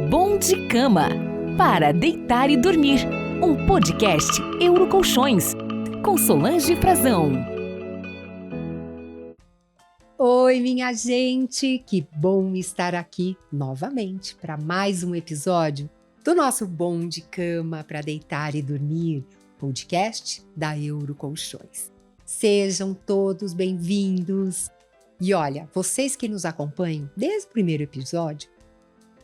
Bom de Cama, para deitar e dormir. Um podcast Eurocolchões, com Solange Frazão. Oi, minha gente! Que bom estar aqui novamente para mais um episódio do nosso Bom de Cama para deitar e dormir, podcast da Eurocolchões. Sejam todos bem-vindos! E olha, vocês que nos acompanham desde o primeiro episódio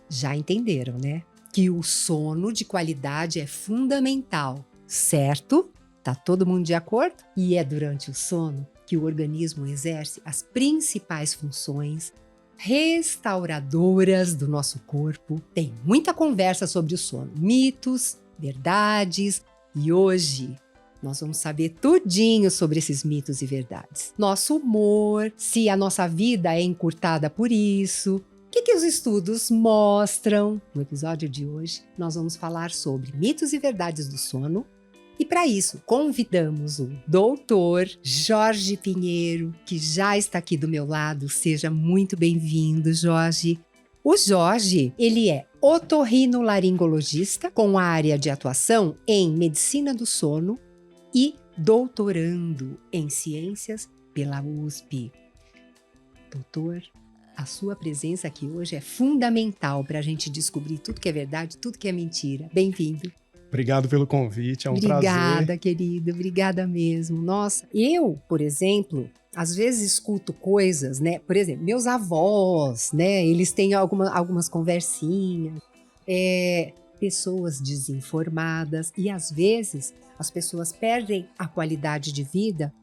já entenderam, né? Que o sono de qualidade é fundamental, certo? Tá todo mundo de acordo? E é durante o sono que o organismo exerce as principais funções restauradoras do nosso corpo. Tem muita conversa sobre o sono, mitos, verdades, e hoje nós vamos saber tudinho sobre esses mitos e verdades. Nosso humor, se a nossa vida é encurtada por isso. O que os estudos mostram? No episódio de hoje, nós vamos falar sobre mitos e verdades do sono. E para isso, convidamos o doutor Jorge Pinheiro, que já está aqui do meu lado. Seja muito bem-vindo, Jorge. O Jorge, ele é otorrinolaringologista com área de atuação em medicina do sono e doutorando em ciências pela USP. Doutor, a sua presença aqui hoje é fundamental para a gente descobrir tudo que é verdade, tudo que é mentira. Bem-vindo. Obrigado pelo convite, é um prazer. Obrigada, querido, obrigada mesmo. Nossa, eu, por exemplo, às vezes escuto coisas, né? Por exemplo, meus avós, né? Eles têm algumas conversinhas, pessoas desinformadas, e às vezes as pessoas perdem a qualidade de vida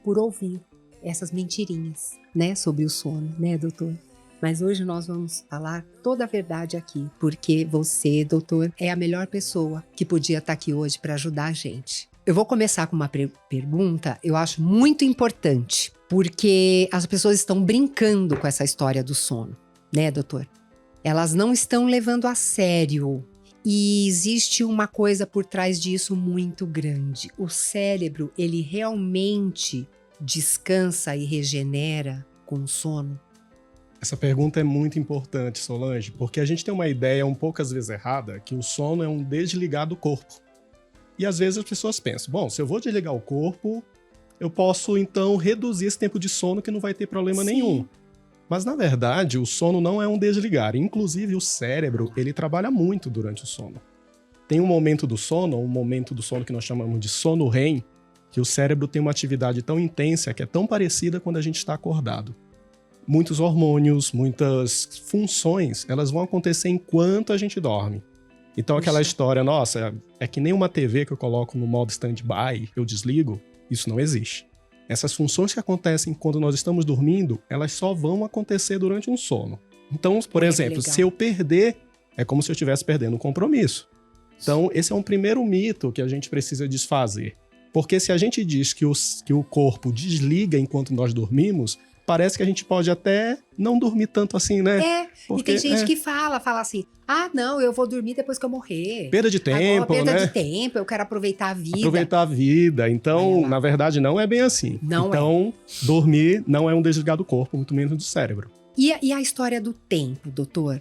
por ouvir essas mentirinhas, né? Sobre o sono, né, doutor? Mas hoje nós vamos falar toda a verdade aqui, porque você, doutor, é a melhor pessoa que podia estar aqui hoje para ajudar a gente. Eu vou começar com uma pergunta, eu acho muito importante, porque as pessoas estão brincando com essa história do sono, né, doutor? Elas não estão levando a sério. E existe uma coisa por trás disso muito grande. O cérebro, ele realmente descansa e regenera com o sono? Essa pergunta é muito importante, Solange, porque a gente tem uma ideia um pouco às vezes errada que o sono é um desligar do corpo. E às vezes as pessoas pensam, bom, se eu vou desligar o corpo, eu posso então reduzir esse tempo de sono que não vai ter problema nenhum. Mas na verdade, o sono não é um desligar. Inclusive o cérebro, ele trabalha muito durante o sono. Tem um momento do sono que nós chamamos de sono REM, que o cérebro tem uma atividade tão intensa que é tão parecida quando a gente está acordado. Muitos hormônios, muitas funções, elas vão acontecer enquanto a gente dorme. Então aquela história, nossa, é que nem uma TV que eu coloco no modo stand-by, eu desligo, isso não existe. Essas funções que acontecem quando nós estamos dormindo, elas só vão acontecer durante um sono. Então, por exemplo, se eu perder, é como se eu estivesse perdendo um compromisso. Então, esse é um primeiro mito que a gente precisa desfazer. Porque se a gente diz que o corpo desliga enquanto nós dormimos, parece que a gente pode até não dormir tanto assim, né? Porque, e tem gente que fala assim, não, eu vou dormir depois que eu morrer. Perda de tempo, perda de tempo, eu quero aproveitar a vida. Aproveitar a vida. Então, na verdade, não é bem assim. Dormir não é um desligar do corpo, muito menos do cérebro. E a história do tempo, doutor?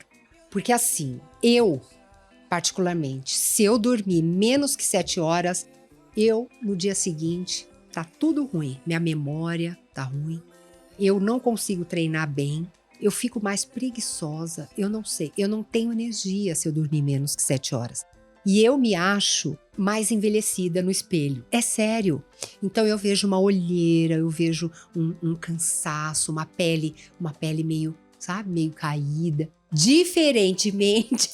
Porque assim, eu, particularmente, se eu dormir menos que 7 horas, no dia seguinte, tá tudo ruim. Minha memória tá ruim. Eu não consigo treinar bem, eu fico mais preguiçosa, eu não sei, eu não tenho energia se eu dormir menos que 7 horas. E eu me acho mais envelhecida no espelho. É sério. Então eu vejo uma olheira, eu vejo um cansaço, uma pele meio, sabe, meio caída. Diferentemente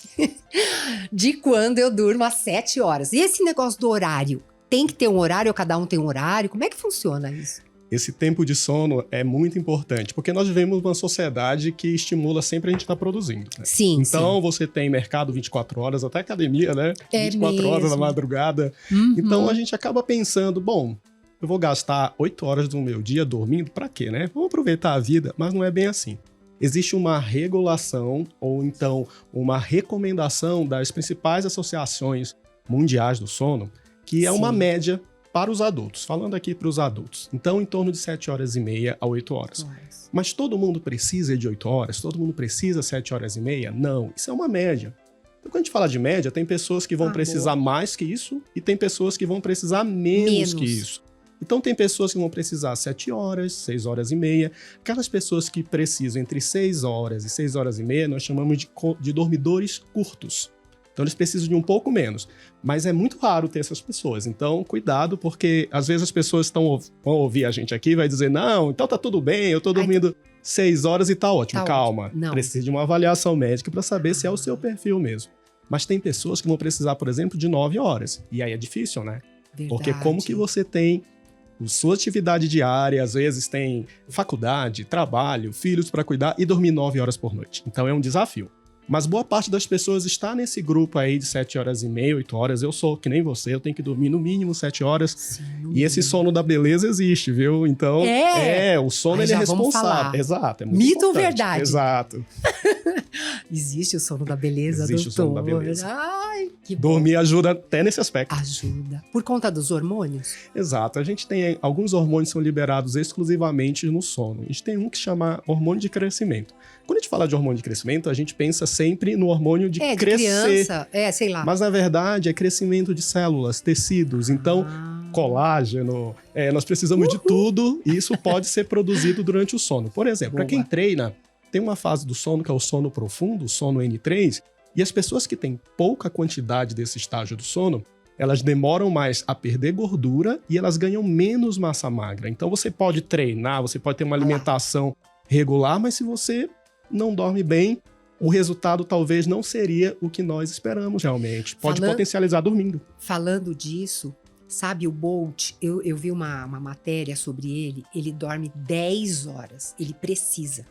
de quando eu durmo às 7 horas. E esse negócio do horário? Tem que ter um horário ou cada um tem um horário? Como é que funciona isso? Esse tempo de sono é muito importante, porque nós vivemos numa sociedade que estimula sempre a gente estar produzindo. Né? Sim, então, você tem mercado 24 horas, até academia, né? 24 horas na madrugada. Uhum. Então, a gente acaba pensando, bom, eu vou gastar 8 horas do meu dia dormindo, pra quê, né? Vamos aproveitar a vida, mas não é bem assim. Existe uma regulação, ou então uma recomendação das principais associações mundiais do sono, que é uma média para os adultos, falando aqui para os adultos. Então, em torno de 7 horas e meia a 8 horas. Mas todo mundo precisa de 8 horas? Todo mundo precisa 7 horas e meia? Não, isso é uma média. Então, quando a gente fala de média, tem pessoas que vão precisar mais que isso e tem pessoas que vão precisar menos que isso. Então, tem pessoas que vão precisar 7 horas, 6 horas e meia. Aquelas pessoas que precisam entre 6 horas e 6 horas e meia, nós chamamos de dormidores curtos. Então, eles precisam de um pouco menos. Mas é muito raro ter essas pessoas. Então, cuidado, porque às vezes as pessoas vão ouvir a gente aqui e vai dizer, não, então tá tudo bem, eu tô dormindo 6 horas e tá ótimo. Calma, precisa de uma avaliação médica para saber se é o seu perfil mesmo. Mas tem pessoas que vão precisar, por exemplo, de 9 horas. E aí é difícil, né? Verdade. Porque como que você tem sua atividade diária, às vezes tem faculdade, trabalho, filhos para cuidar e dormir 9 horas por noite. Então é um desafio. Mas boa parte das pessoas está nesse grupo aí de 7 horas e meia, 8 horas. Eu sou que nem você, eu tenho que dormir no mínimo 7 horas. Sim, e esse sono da beleza existe, viu? Então, o sono ele é responsável. Exato, é muito Mito ou importante. verdade? Exato. Existe o sono da beleza, Existe doutor. o sono da beleza. Ai, que bom. Dormir ajuda até nesse aspecto. Ajuda. Por conta dos hormônios? Exato. A gente tem alguns hormônios que são liberados exclusivamente no sono. A gente tem um que chama hormônio de crescimento. Quando a gente fala de hormônio de crescimento, a gente pensa sempre no hormônio de crescer. Criança, sei lá. Mas, na verdade, é crescimento de células, tecidos. Então, colágeno, nós precisamos de tudo e isso pode ser produzido durante o sono. Por exemplo, para quem treina, tem uma fase do sono que é o sono profundo, o sono N3, e as pessoas que têm pouca quantidade desse estágio do sono, elas demoram mais a perder gordura e elas ganham menos massa magra. Então, você pode treinar, você pode ter uma alimentação regular, mas se você não dorme bem, o resultado talvez não seria o que nós esperamos realmente. Pode potencializar dormindo. Falando disso, sabe o Bolt, eu vi uma matéria sobre ele dorme 10 horas, ele precisa,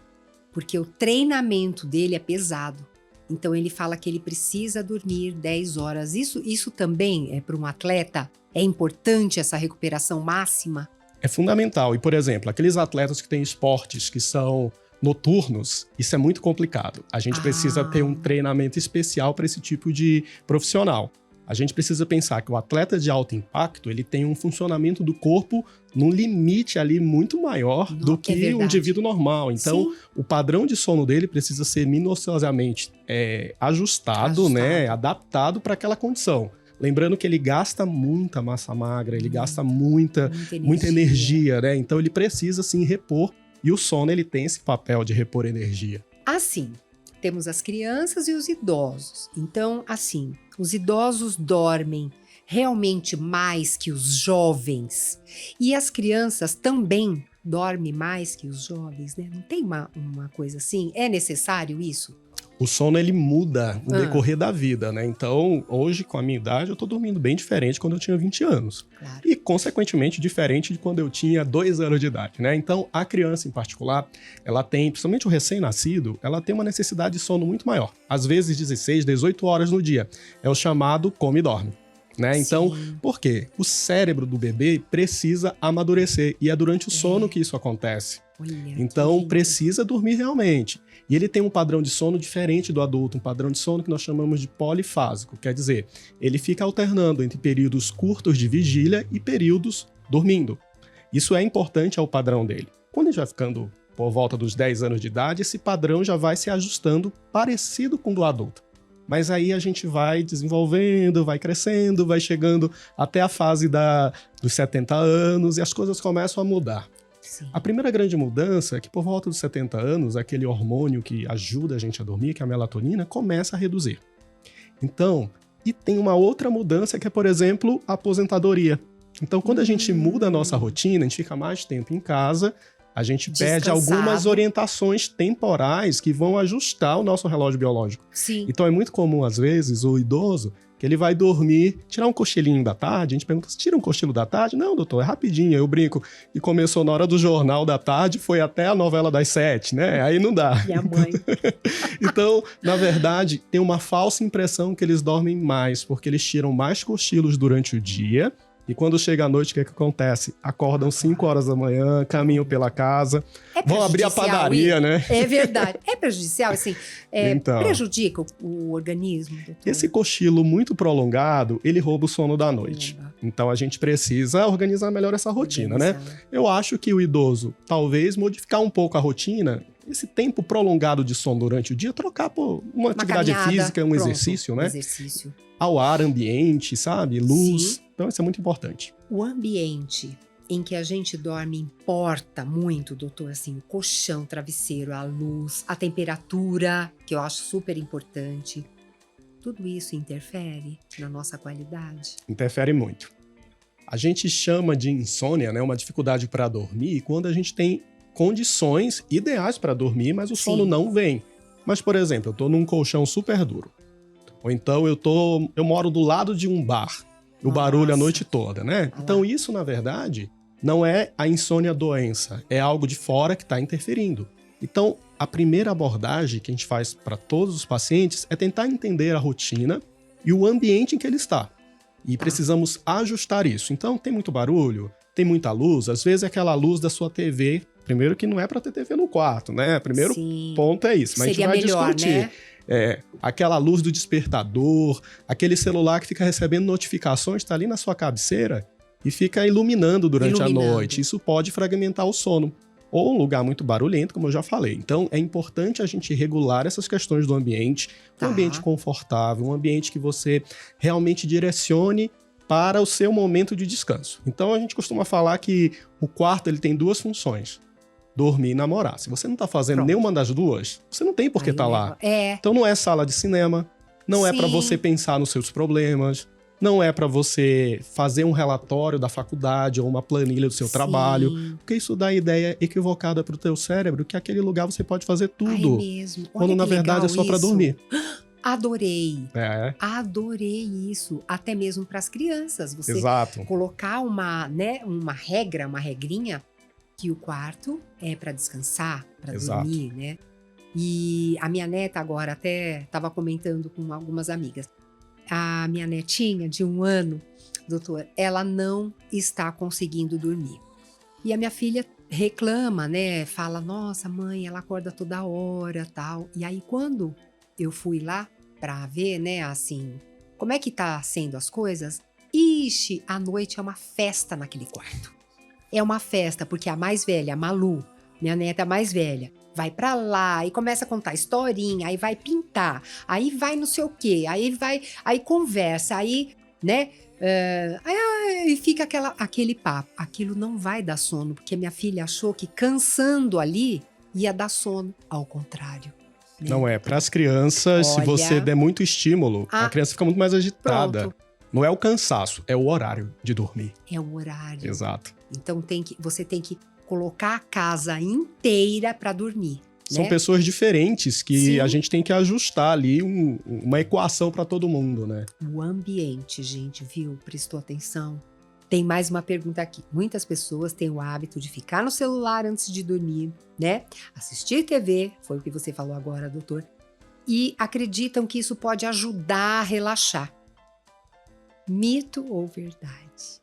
porque o treinamento dele é pesado. Então ele fala que ele precisa dormir 10 horas. Isso também para um atleta, é importante essa recuperação máxima? É fundamental. E, por exemplo, aqueles atletas que têm esportes que são noturnos, isso é muito complicado. A gente precisa ter um treinamento especial para esse tipo de profissional. A gente precisa pensar que o atleta de alto impacto, ele tem um funcionamento do corpo num limite ali muito maior do que o indivíduo normal. Então, o padrão de sono dele precisa ser minuciosamente ajustado, né, adaptado para aquela condição. Lembrando que ele gasta muita massa magra, ele gasta muita energia, né? Então, ele precisa, sim, repor. E o sono, ele tem esse papel de repor energia. Assim, temos as crianças e os idosos. Então, assim, os idosos dormem realmente mais que os jovens. E as crianças também dormem mais que os jovens, né? Não tem uma coisa assim? É necessário isso? O sono, ele muda no decorrer da vida, né? Então, hoje, com a minha idade, eu tô dormindo bem diferente quando eu tinha 20 anos. Claro. E, consequentemente, diferente de quando eu tinha 2 anos de idade, né? Então, a criança, em particular, ela tem, principalmente o recém-nascido, ela tem uma necessidade de sono muito maior. Às vezes, 16, 18 horas no dia. É o chamado come e dorme. Né? Então, por quê? O cérebro do bebê precisa amadurecer. E é durante o sono que isso acontece. Então, precisa dormir realmente. E ele tem um padrão de sono diferente do adulto, um padrão de sono que nós chamamos de polifásico. Quer dizer, ele fica alternando entre períodos curtos de vigília e períodos dormindo. Isso é importante ao padrão dele. Quando ele vai ficando por volta dos 10 anos de idade, esse padrão já vai se ajustando parecido com o do adulto. Mas aí a gente vai desenvolvendo, vai crescendo, vai chegando até a fase dos 70 anos e as coisas começam a mudar. Sim. A primeira grande mudança é que por volta dos 70 anos, aquele hormônio que ajuda a gente a dormir, que é a melatonina, começa a reduzir. Então, e tem uma outra mudança que é, por exemplo, a aposentadoria. Então, quando a gente muda a nossa rotina, a gente fica mais tempo em casa, a gente perde algumas orientações temporais que vão ajustar o nosso relógio biológico. Sim. Então, é muito comum, às vezes, o idoso, que ele vai dormir, tirar um cochilinho da tarde, a gente pergunta, você tira um cochilo da tarde? Não, doutor, é rapidinho, eu brinco. E começou na hora do jornal da tarde, foi até a novela das 7, né? Aí não dá. Minha mãe. Então, na verdade, tem uma falsa impressão que eles dormem mais, porque eles tiram mais cochilos durante o dia, e quando chega a noite, o que acontece? Acordam 5 horas da manhã, caminham pela casa, vão abrir a padaria, né? É verdade. É prejudicial, assim, então, prejudica o organismo, doutor? Esse cochilo muito prolongado, ele rouba o sono da noite. Então, a gente precisa organizar melhor essa rotina, né? Eu acho que o idoso, talvez, modificar um pouco a rotina, esse tempo prolongado de sono durante o dia, trocar por uma atividade caminhada, física, um pronto, exercício, né? Exercício. Ao ar ambiente, sabe? Luz. Sim. Então isso é muito importante. O ambiente em que a gente dorme importa muito, doutor, assim, o colchão, o travesseiro, a luz, a temperatura, que eu acho super importante. Tudo isso interfere na nossa qualidade? Interfere muito. A gente chama de insônia, né? Uma dificuldade para dormir quando a gente tem condições ideais para dormir, mas o sono não vem. Mas, por exemplo, eu tô num colchão super duro. Ou então eu moro do lado de um bar. O barulho a noite toda, né? Então isso, na verdade, não é a insônia doença. É algo de fora que está interferindo. Então, a primeira abordagem que a gente faz para todos os pacientes é tentar entender a rotina e o ambiente em que ele está. E precisamos ajustar isso. Então, tem muito barulho, tem muita luz. Às vezes é aquela luz da sua TV. Primeiro que não é para ter TV no quarto, né? Primeiro ponto é isso. Mas seria a gente vai melhor, discutir. Né? Aquela luz do despertador, aquele celular que fica recebendo notificações, está ali na sua cabeceira e fica iluminando durante a noite. Isso pode fragmentar o sono. Ou um lugar muito barulhento, como eu já falei. Então, é importante a gente regular essas questões do ambiente, um ambiente confortável, um ambiente que você realmente direcione para o seu momento de descanso. Então, a gente costuma falar que o quarto ele tem duas funções. Dormir e namorar. Se você não está fazendo nenhuma das duas, você não tem por que estar lá. Então não é sala de cinema, não é para você pensar nos seus problemas, não é para você fazer um relatório da faculdade ou uma planilha do seu trabalho, porque isso dá ideia equivocada para o teu cérebro que aquele lugar você pode fazer tudo. É mesmo. Olha quando na verdade é só para dormir. Adorei. Adorei isso. Até mesmo para as crianças. Você colocar uma regra, uma regrinha, que o quarto é para descansar, para dormir, né? E a minha neta agora até estava comentando com algumas amigas. A minha netinha de 1 ano, doutor, ela não está conseguindo dormir. E a minha filha reclama, né? Fala, nossa, mãe, ela acorda toda hora, tal. E aí quando eu fui lá para ver, né, assim, como é que tá sendo as coisas? Ixi, à noite é uma festa naquele quarto. É uma festa, porque a mais velha, a Malu, minha neta mais velha, vai pra lá e começa a contar historinha, aí vai pintar, aí vai não sei o quê, aí conversa, aí, né, aí fica aquele papo. Aquilo não vai dar sono, porque minha filha achou que cansando ali ia dar sono, ao contrário. Né? Não é, para as crianças, se você der muito estímulo, a criança fica muito mais agitada. Pronto. Não é o cansaço, é o horário de dormir. É o horário. Exato. Então você tem que colocar a casa inteira para dormir. São né? pessoas diferentes que a gente tem que ajustar ali uma equação para todo mundo, né? O ambiente, gente, viu? Prestou atenção? Tem mais uma pergunta aqui. Muitas pessoas têm o hábito de ficar no celular antes de dormir, né? Assistir TV, foi o que você falou agora, doutor. E acreditam que isso pode ajudar a relaxar. Mito ou verdade?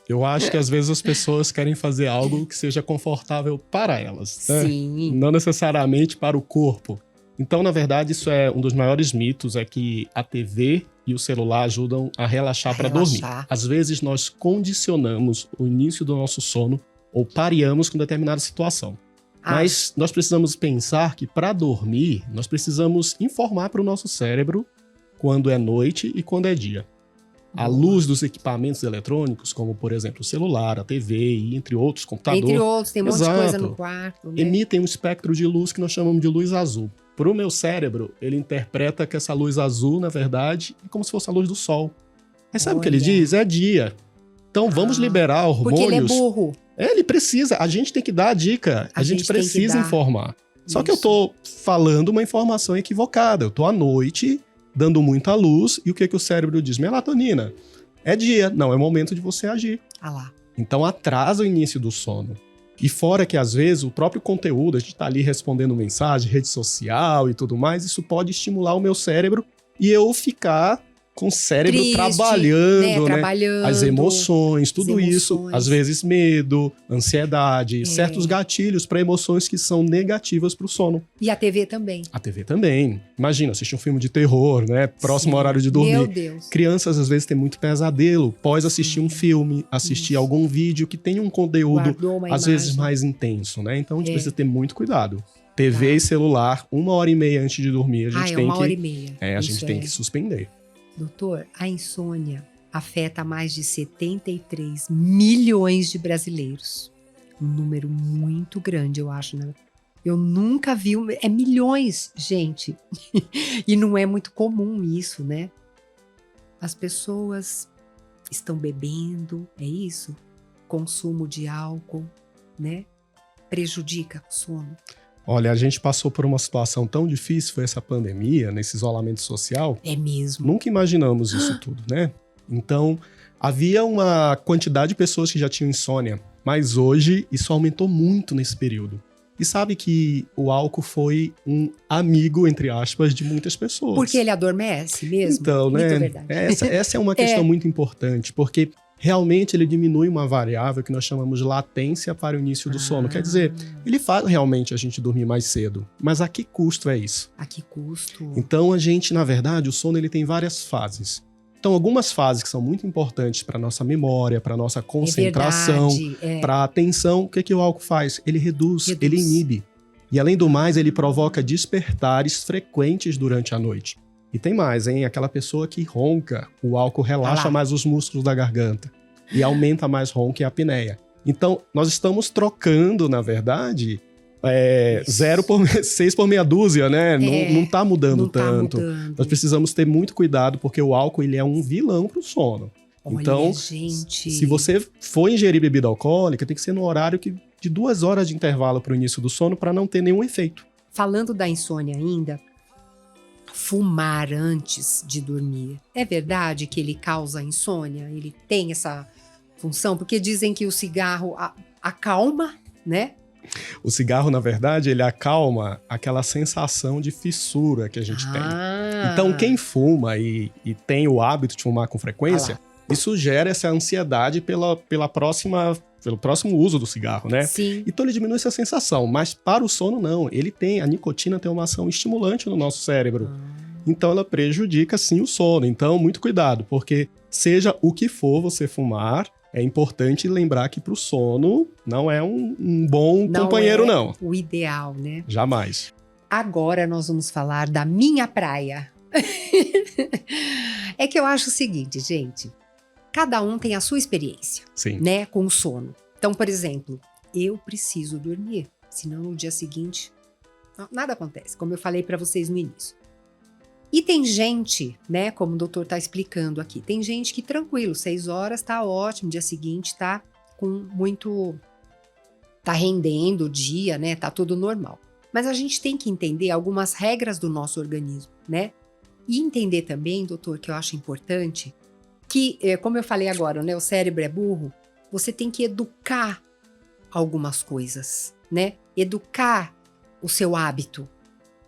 Eu acho que às vezes as pessoas querem fazer algo que seja confortável para elas, né? Sim. Não necessariamente para o corpo. Então, na verdade, isso é um dos maiores mitos, é que a TV e o celular ajudam a relaxar para dormir. Às vezes nós condicionamos o início do nosso sono ou pareamos com determinada situação. Mas nós precisamos pensar que para dormir, nós precisamos informar para o nosso cérebro quando é noite e quando é dia. A luz dos equipamentos eletrônicos, como por exemplo o celular, a TV e entre outros, computador. Entre outros, tem um monte de coisa no quarto. Né? Emitem um espectro de luz que nós chamamos de luz azul. Para o meu cérebro, ele interpreta que essa luz azul, na verdade, é como se fosse a luz do sol. Mas sabe o que ele diz? É dia. Então vamos liberar hormônios. Porque ele é burro. Ele precisa. A gente tem que dar a dica. A gente precisa informar. Só que eu tô falando uma informação equivocada. Eu tô à noite dando muita luz, e o que o cérebro diz? Melatonina. É dia, não é momento de você agir. Então atrasa o início do sono. E fora que às vezes o próprio conteúdo, a gente tá ali respondendo mensagem, rede social e tudo mais, isso pode estimular o meu cérebro e eu ficar com o cérebro Triste, trabalhando, né? Trabalhando. As emoções, tudo isso, emoções. às vezes medo, ansiedade, certos gatilhos para emoções que são negativas para o sono. E a TV também. A TV também. Imagina, assistir um filme de terror, né? Próximo ao horário de dormir. Meu Deus. Crianças às vezes têm muito pesadelo pós assistir um filme, assistir algum vídeo que tem um conteúdo Guardou uma às imagem. vezes mais intenso, né? Então a gente precisa ter muito cuidado. TV e celular, 1h30 antes de dormir, a gente tem uma que... hora e meia. a gente tem que suspender. Doutor, a insônia afeta mais de 73 milhões de brasileiros. Um número muito grande, eu acho, né? Eu nunca vi... É milhões, gente. E não é muito comum isso, né? As pessoas estão bebendo, é isso? Consumo de álcool, né? Prejudica o sono. Olha, a gente passou por uma situação tão difícil, foi essa pandemia, nesse isolamento social. É mesmo. Nunca imaginamos isso tudo, né? Então, havia uma quantidade de pessoas que já tinham insônia, mas hoje isso aumentou muito nesse período. E sabe que o álcool foi um amigo, entre aspas, de muitas pessoas. Porque ele adormece mesmo? Então, né? Muito verdade. Essa é uma questão muito importante, porque realmente ele diminui uma variável que nós chamamos de latência para o início do sono. Quer dizer, ele faz realmente a gente dormir mais cedo. Mas a que custo é isso? A que custo? Então, a gente, na verdade, o sono ele tem várias fases. Então, algumas fases que são muito importantes para a nossa memória, para a nossa concentração, para a atenção. O que o álcool faz? Ele reduz, ele inibe. E, além do mais, ele provoca despertares frequentes durante a noite. E tem mais, hein? Aquela pessoa que ronca, o álcool relaxa mais os músculos da garganta e aumenta mais ronco e a apneia. Então, nós estamos trocando, na verdade, 6 por meia dúzia, né? Não tá mudando tanto. Nós precisamos ter muito cuidado, porque o álcool ele é um vilão pro sono. Olha, então, gente. se você for ingerir bebida alcoólica, tem que ser no horário de 2 horas de intervalo para o início do sono, para não ter nenhum efeito. Falando da insônia ainda, fumar antes de dormir. É verdade que ele causa insônia? Ele tem essa função? Porque dizem que o cigarro acalma, né? O cigarro, na verdade, ele acalma aquela sensação de fissura que a gente tem. Então, quem fuma e tem o hábito de fumar com frequência, isso gera essa ansiedade pelo próximo uso do cigarro, né? Sim. Então ele diminui essa sensação, mas para o sono não. A nicotina tem uma ação estimulante no nosso cérebro. Então ela prejudica sim o sono. Então muito cuidado, porque seja o que for você fumar, é importante lembrar que para o sono não é um bom companheiro, não. O ideal, né? Jamais. Agora nós vamos falar da minha praia. É que eu acho o seguinte, gente. Cada um tem a sua experiência, né, com o sono. Então, por exemplo, eu preciso dormir, senão no dia seguinte nada acontece, como eu falei para vocês no início. E tem gente, né, como o doutor tá explicando aqui, tem gente que tranquilo, 6 horas tá ótimo, dia seguinte tá tá rendendo o dia, né, tá tudo normal. Mas a gente tem que entender algumas regras do nosso organismo, né? E entender também, doutor, que eu acho importante, que, como eu falei agora, né, o cérebro é burro, você tem que educar algumas coisas, né? Educar o seu hábito.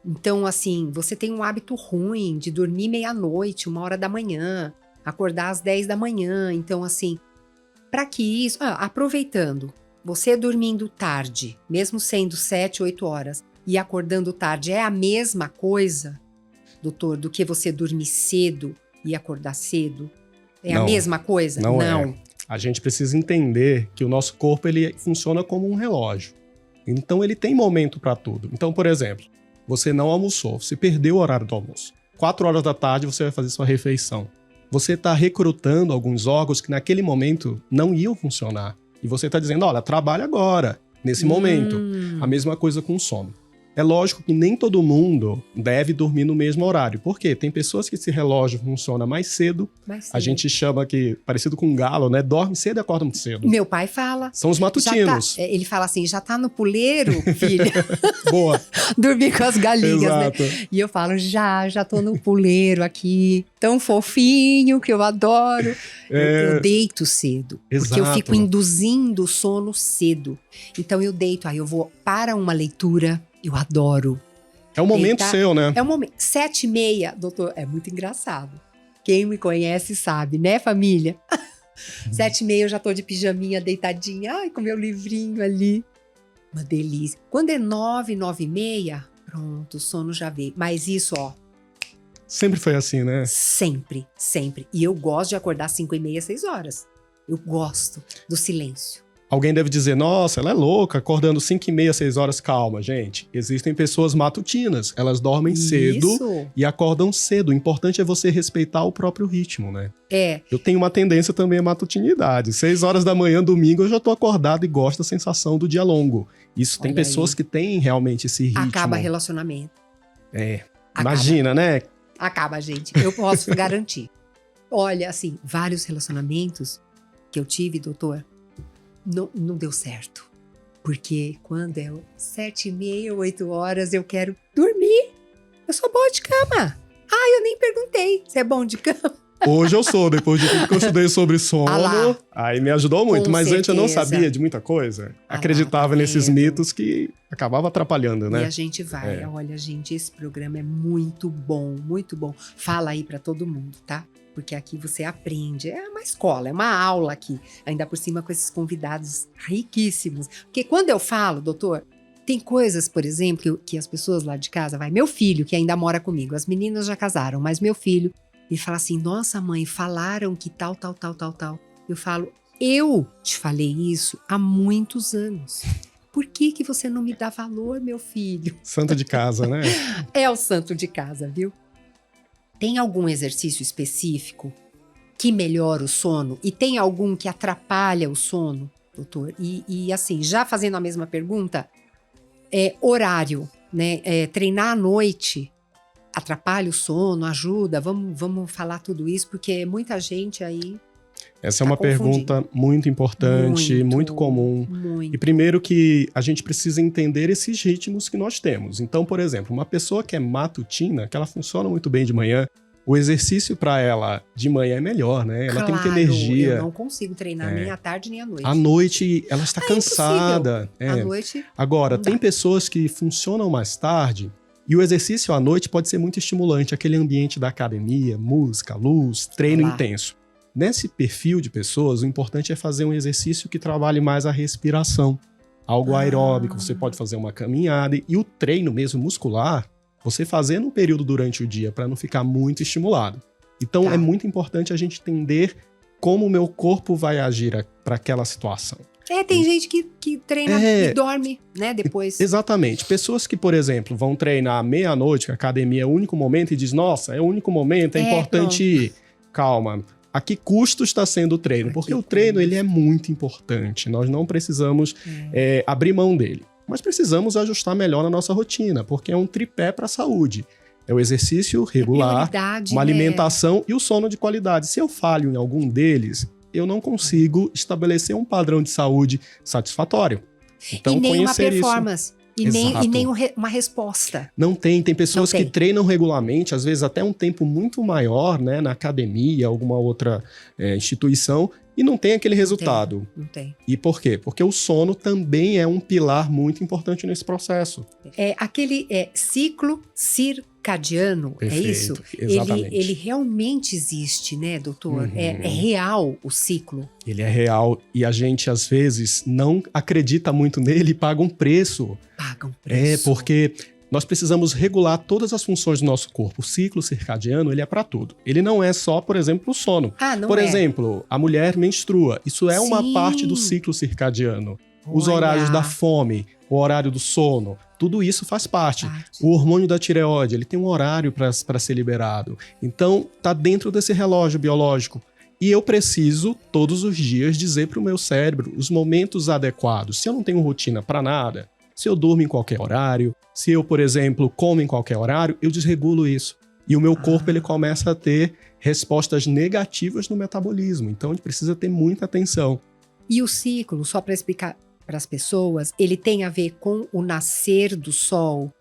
Então, assim, você tem um hábito ruim de dormir meia-noite, 1h da manhã, acordar às 10 da manhã. Então, assim, para que isso... aproveitando, você dormindo tarde, mesmo sendo 7, 8 horas, e acordando tarde, é a mesma coisa, doutor, do que você dormir cedo e acordar cedo? Não, a mesma coisa? Não. É. A gente precisa entender que o nosso corpo ele funciona como um relógio. Então ele tem momento para tudo. Então, por exemplo, você não almoçou, você perdeu o horário do almoço. 4 horas da tarde você vai fazer sua refeição. Você está recrutando alguns órgãos que naquele momento não iam funcionar. E você está dizendo, olha, trabalha agora, nesse momento. A mesma coisa com o sono. É lógico que nem todo mundo deve dormir no mesmo horário. Por quê? Tem pessoas que esse relógio funciona mais cedo. A gente chama que, parecido com um galo, né? Dorme cedo e acorda muito cedo. Meu pai fala. São os matutinos. Ele fala assim, já tá no puleiro, filha? Boa. Dormir com as galinhas, exato, né? E eu falo, já tô no puleiro aqui. Tão fofinho, que eu adoro. Eu deito cedo. Exato. Porque eu fico induzindo o sono cedo. Então eu deito, aí eu vou para uma leitura. Eu adoro. É um momento seu, né? É um momento. 7h30, doutor, é muito engraçado. Quem me conhece sabe, né, família? 7h30 eu já tô de pijaminha deitadinha, ai, com meu livrinho ali. Uma delícia. Quando é 9, 9h30, pronto, o sono já veio. Mas isso, ó, Sempre foi assim, né? sempre, sempre. E eu gosto de acordar 5h30, 6 horas. Eu gosto do silêncio. Alguém deve dizer, nossa, ela é louca, acordando 5h30, 6 horas. Calma, gente. Existem pessoas matutinas. Elas dormem cedo Isso. e acordam cedo. O importante é você respeitar o próprio ritmo, né? É, Eu tenho uma tendência também à matutinidade. 6 horas da manhã, domingo, eu já tô acordado e gosto da sensação do dia longo. Isso tem Olha pessoas aí. que têm realmente esse ritmo. acaba relacionamento. É. Acaba. Imagina, né? Acaba, gente. Eu posso garantir. Olha, assim, vários relacionamentos que eu tive, doutor, não deu certo. Porque quando é 7h30, 8 horas, eu quero dormir. Eu sou boa de cama. Ah, eu nem perguntei. Você é bom de cama? Hoje eu sou, depois de tudo que eu estudei sobre sono, Ah lá. aí me ajudou muito. Com Mas antes eu não certeza. sabia de muita coisa. Ah lá, Acreditava tá nesses vendo? mitos que acabava atrapalhando, E né? a gente vai. É. Olha, gente, esse programa é muito bom, muito bom. Fala aí pra todo mundo, tá? Porque aqui você aprende. É uma escola, é uma aula aqui. Ainda por cima com esses convidados riquíssimos. Porque quando eu falo, doutor, tem coisas, por exemplo, que as pessoas lá de casa, meu filho, que ainda mora comigo, as meninas já casaram, mas meu filho, ele fala assim, nossa mãe, falaram que tal. Eu falo, eu te falei isso há muitos anos. Por que você não me dá valor, meu filho? Santo de casa, né? É o santo de casa, viu? Tem algum exercício específico que melhora o sono? E tem algum que atrapalha o sono, doutor? E assim, já fazendo a mesma pergunta, horário, né? Treinar à noite atrapalha o sono, ajuda? Vamos falar tudo isso, porque muita gente aí Essa é tá uma confundindo. pergunta muito importante, muito comum. Muito. E primeiro que a gente precisa entender esses ritmos que nós temos. Então, por exemplo, uma pessoa que é matutina, que ela funciona muito bem de manhã, o exercício para ela de manhã é melhor, né? Ela tem muita energia. Eu não consigo treinar nem à tarde nem à noite. À noite, ela está É cansada. À noite, Agora, não tem dá. pessoas que funcionam mais tarde e o exercício à noite pode ser muito estimulante, aquele ambiente da academia, música, luz, treino Olá. intenso. Nesse perfil de pessoas, o importante é fazer um exercício que trabalhe mais a respiração, algo aeróbico. Você pode fazer uma caminhada e o treino mesmo muscular, você fazer num período durante o dia para não ficar muito estimulado. Então, Tá. é muito importante a gente entender como o meu corpo vai agir para aquela situação. Tem gente que treina e dorme, né, depois. Exatamente. Pessoas que, por exemplo, vão treinar à meia-noite, que a academia é o único momento, e diz, nossa, é o único momento, é importante ir. Calma. A que custo está sendo o treino? A Porque que o treino custo? ele é muito importante. Nós não precisamos abrir mão dele. Mas precisamos ajustar melhor na nossa rotina, porque é um tripé para a saúde. É o exercício regular, Prioridade, uma né? alimentação e o sono de qualidade. Se eu falho em algum deles, eu não consigo estabelecer um padrão de saúde satisfatório. Então, E nem uma conhecer isso. performance. E Exato. nem uma resposta. Não tem pessoas Não tem. que treinam regularmente, às vezes até um tempo muito maior, né, na academia, alguma outra instituição, e não tem aquele resultado. Não tem. E por quê? Porque o sono também é um pilar muito importante nesse processo. Aquele ciclo circadiano, Perfeito, é isso? exatamente. Ele realmente existe, né, doutor? Uhum. É real o ciclo. Ele é real e a gente, às vezes, não acredita muito nele e paga um preço. Paga um preço. Porque nós precisamos regular todas as funções do nosso corpo. O ciclo circadiano, ele é para tudo. Ele não é só, por exemplo, o sono. Não Por é. exemplo, a mulher menstrua. Isso é uma Sim. parte do ciclo circadiano. Os Olha. horários da fome, o horário do sono, tudo isso faz parte. O hormônio da tireoide, ele tem um horário para ser liberado. Então, tá dentro desse relógio biológico. E eu preciso, todos os dias, dizer para o meu cérebro os momentos adequados. Se eu não tenho rotina para nada, se eu durmo em qualquer horário, se eu, por exemplo, como em qualquer horário, eu desregulo isso. E o meu corpo ele começa a ter respostas negativas no metabolismo. Então, a gente precisa ter muita atenção. E o ciclo, só para explicar para as pessoas, ele tem a ver com o nascer do sol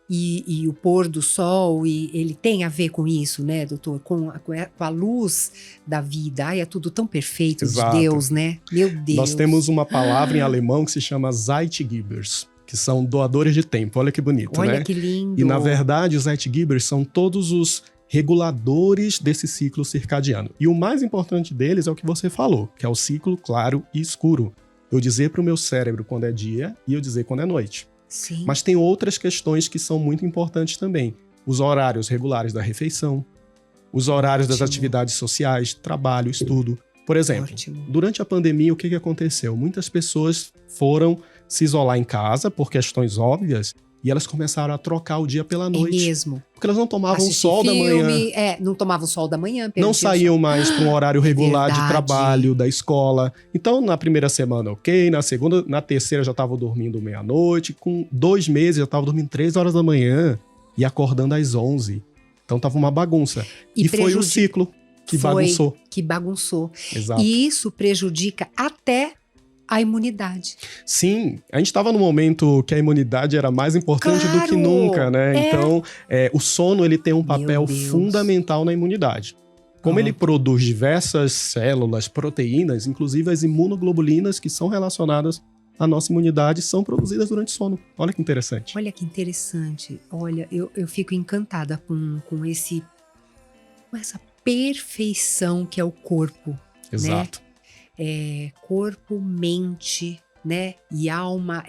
e o pôr do sol, e ele tem a ver com isso, né, doutor? Com a luz da vida. Ai, é tudo tão perfeito Exato. de Deus, né? Meu Deus. Nós temos uma palavra em alemão que se chama Zeitgebers, que são doadores de tempo. Olha que bonito, Olha né? que lindo. E, na verdade, os Zeitgebers são todos os reguladores desse ciclo circadiano. E o mais importante deles é o que você falou, que é o ciclo claro e escuro. Eu dizer para o meu cérebro quando é dia e eu dizer quando é noite. Sim. Mas tem outras questões que são muito importantes também. Os horários regulares da refeição, os horários das atividades sociais, trabalho, estudo. Por exemplo, durante a pandemia, o que aconteceu? Muitas pessoas foram se isolar em casa por questões óbvias e elas começaram a trocar o dia pela noite. É mesmo. Porque elas não tomavam o sol da filme, manhã. não tomavam o sol da manhã. Não saíam mais para um horário regular de verdade. trabalho, da escola. Então, na primeira semana, ok. Na segunda, na terceira, já estavam dormindo meia-noite. Com 2 meses, já estavam dormindo 3 horas da manhã e acordando às 11. Então, tava uma bagunça. E foi o ciclo que bagunçou. Que bagunçou. Exato. E isso prejudica até a imunidade. Sim, a gente estava num momento que a imunidade era mais importante do que nunca, né? Então, o sono ele tem um papel fundamental na imunidade. Como ele produz diversas células, proteínas, inclusive as imunoglobulinas que são relacionadas à nossa imunidade, são produzidas durante o sono. Olha que interessante. Olha que interessante. Olha, eu fico encantada com essa perfeição que é o corpo. Exato. Né? Corpo, mente, né? E alma,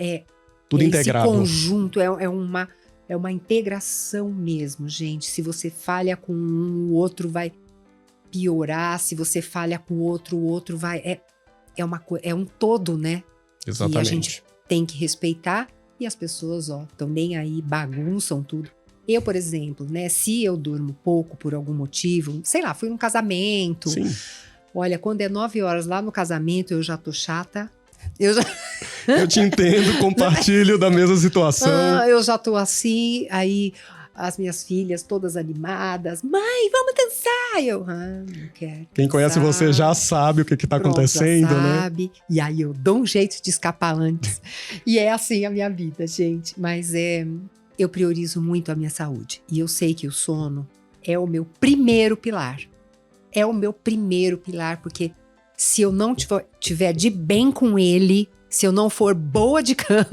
tudo integrado. Esse conjunto é uma integração mesmo, gente. Se você falha com um, o outro vai piorar. Se você falha com o outro vai... É um todo, né? Exatamente. Que a gente tem que respeitar. E as pessoas, estão nem aí, bagunçam tudo. Eu, por exemplo, né? Se eu durmo pouco por algum motivo, sei lá, fui num casamento... Sim. Olha, quando é 9 horas lá no casamento, eu já tô chata. Eu te entendo, compartilho da mesma situação. Eu já tô assim, aí as minhas filhas todas animadas. Mãe, vamos dançar! Eu, não quero. Quem conhece você já sabe o que tá acontecendo, já sabe, né? E aí eu dou um jeito de escapar antes. E é assim a minha vida, gente. Mas eu priorizo muito a minha saúde. E eu sei que o sono é o meu primeiro pilar. É o meu primeiro pilar, porque se eu não tiver de bem com ele, se eu não for boa de cama...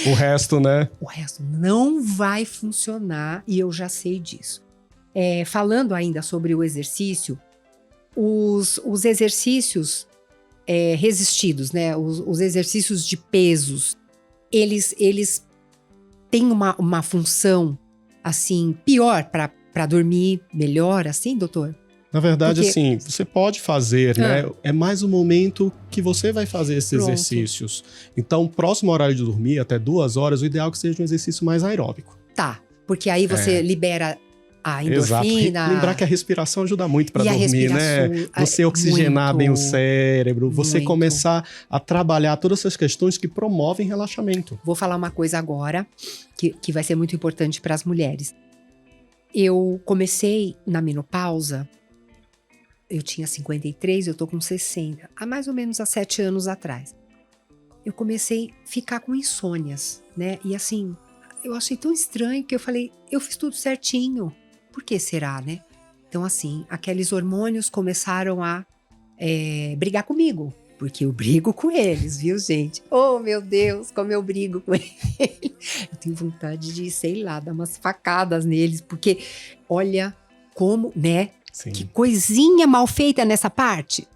o resto, né? O resto não vai funcionar e eu já sei disso. Falando ainda sobre o exercício, os exercícios resistidos, né? Os exercícios de pesos, eles têm uma função, assim, pior para dormir melhor, assim, doutor? Na verdade, assim, você pode fazer, né? É mais o momento que você vai fazer esses exercícios. Então, próximo horário de dormir, até 2 horas, o ideal é que seja um exercício mais aeróbico. Tá, porque aí você libera a endorfina. Exato. Lembrar que a respiração ajuda muito para dormir, né? Você oxigenar bem o cérebro, você começar a trabalhar todas essas questões que promovem relaxamento. Vou falar uma coisa agora, que vai ser muito importante para as mulheres. Eu comecei na menopausa... Eu tinha 53, eu tô com 60. Há mais ou menos há 7 anos atrás. Eu comecei a ficar com insônias, né? E assim, eu achei tão estranho que eu falei, eu fiz tudo certinho. Por que será, né? Então assim, aqueles hormônios começaram a brigar comigo. Porque eu brigo com eles, viu, gente? Oh, meu Deus, como eu brigo com eles. Eu tenho vontade de, sei lá, dar umas facadas neles. Porque, olha como, né? Sim. Que coisinha mal feita nessa parte.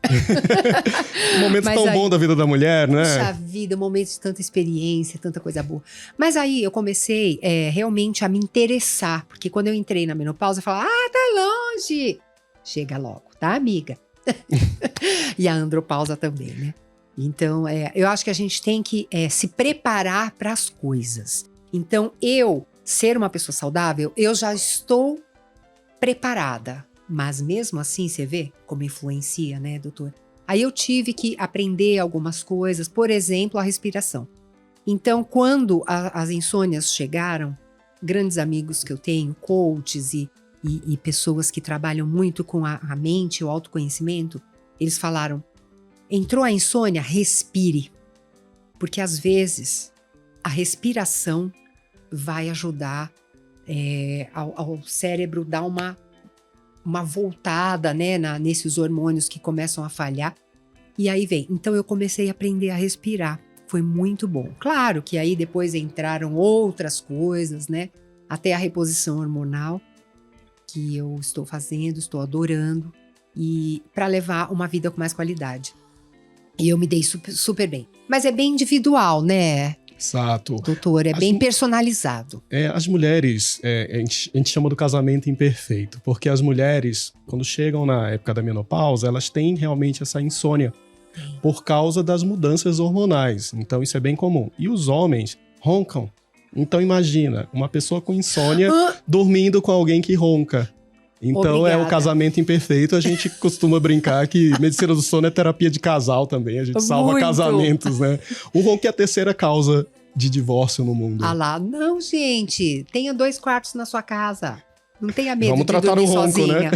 Um momento tão bom da vida da mulher, né? Puxa vida, um momento de tanta experiência, tanta coisa boa. Mas aí eu comecei realmente a me interessar. Porque quando eu entrei na menopausa, eu falava, tá longe. Chega logo, tá, amiga? E a andropausa também, né? Então, eu acho que a gente tem que se preparar para as coisas. Então, eu ser uma pessoa saudável, eu já estou preparada. Mas mesmo assim, você vê como influencia, né, doutor? Aí eu tive que aprender algumas coisas, por exemplo, a respiração. Então, quando as insônias chegaram, grandes amigos que eu tenho, coaches e pessoas que trabalham muito com a mente, o autoconhecimento, eles falaram, entrou a insônia, respire. Porque às vezes a respiração vai ajudar ao cérebro dar uma voltada, né, nesses hormônios que começam a falhar. E aí vem. Então eu comecei a aprender a respirar. Foi muito bom. Claro que aí depois entraram outras coisas, né? Até a reposição hormonal. que eu estou fazendo, estou adorando, e para levar uma vida com mais qualidade. E eu me dei super, super bem. Mas é bem individual, né, Exato. doutor? É bem personalizado. As mulheres, a gente chama do casamento imperfeito, porque as mulheres, quando chegam na época da menopausa, elas têm realmente essa insônia por causa das mudanças hormonais. Então isso é bem comum. E os homens roncam. Então imagina, uma pessoa com insônia dormindo com alguém que ronca. Então Obrigada. é o casamento imperfeito. A gente costuma brincar que medicina do sono é terapia de casal também. A gente salva Muito. casamentos, né? O ronco é a terceira causa de divórcio no mundo. Ah lá, não, gente, tenha 2 quartos na sua casa. Não tenha medo Vamos de tratar dormir o ronco, sozinha. né?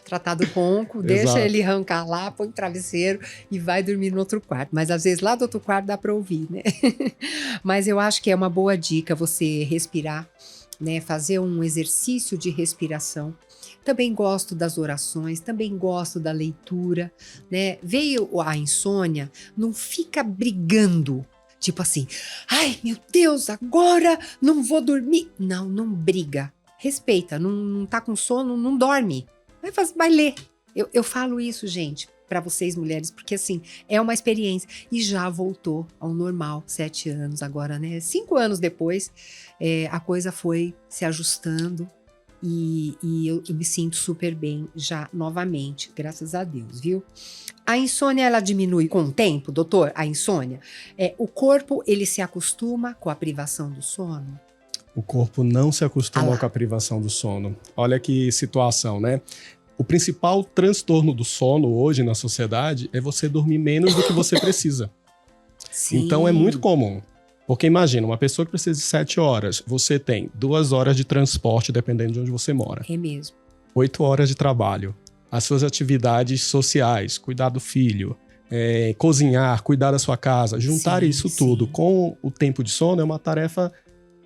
Tratar do ronco, deixa Exato. ele roncar lá, põe o travesseiro e vai dormir no outro quarto. Mas às vezes lá do outro quarto dá para ouvir, né? Mas eu acho que é uma boa dica você respirar, né? Fazer um exercício de respiração. Também gosto das orações, também gosto da leitura, né? Veio a insônia, não fica brigando. Tipo assim, ai meu Deus, agora não vou dormir. Não, não briga. Respeita, não tá com sono, não dorme. Vai ler. Eu falo isso, gente, pra vocês mulheres, porque assim, é uma experiência. E já voltou ao normal, 7 anos agora, né? 5 anos depois, a coisa foi se ajustando e eu me sinto super bem já novamente, graças a Deus, viu? A insônia, ela diminui com o tempo, doutor? A insônia? O corpo, ele se acostuma com a privação do sono? O corpo não se acostuma lá. com a privação do sono. Olha que situação, né? O principal transtorno do sono hoje na sociedade é você dormir menos do que você precisa. Sim. Então é muito comum. Porque imagina, uma pessoa que precisa de 7 horas, você tem 2 horas de transporte, dependendo de onde você mora. É mesmo. 8 horas de trabalho. As suas atividades sociais, cuidar do filho, cozinhar, cuidar da sua casa. Juntar Sim, isso sim. tudo com o tempo de sono é uma tarefa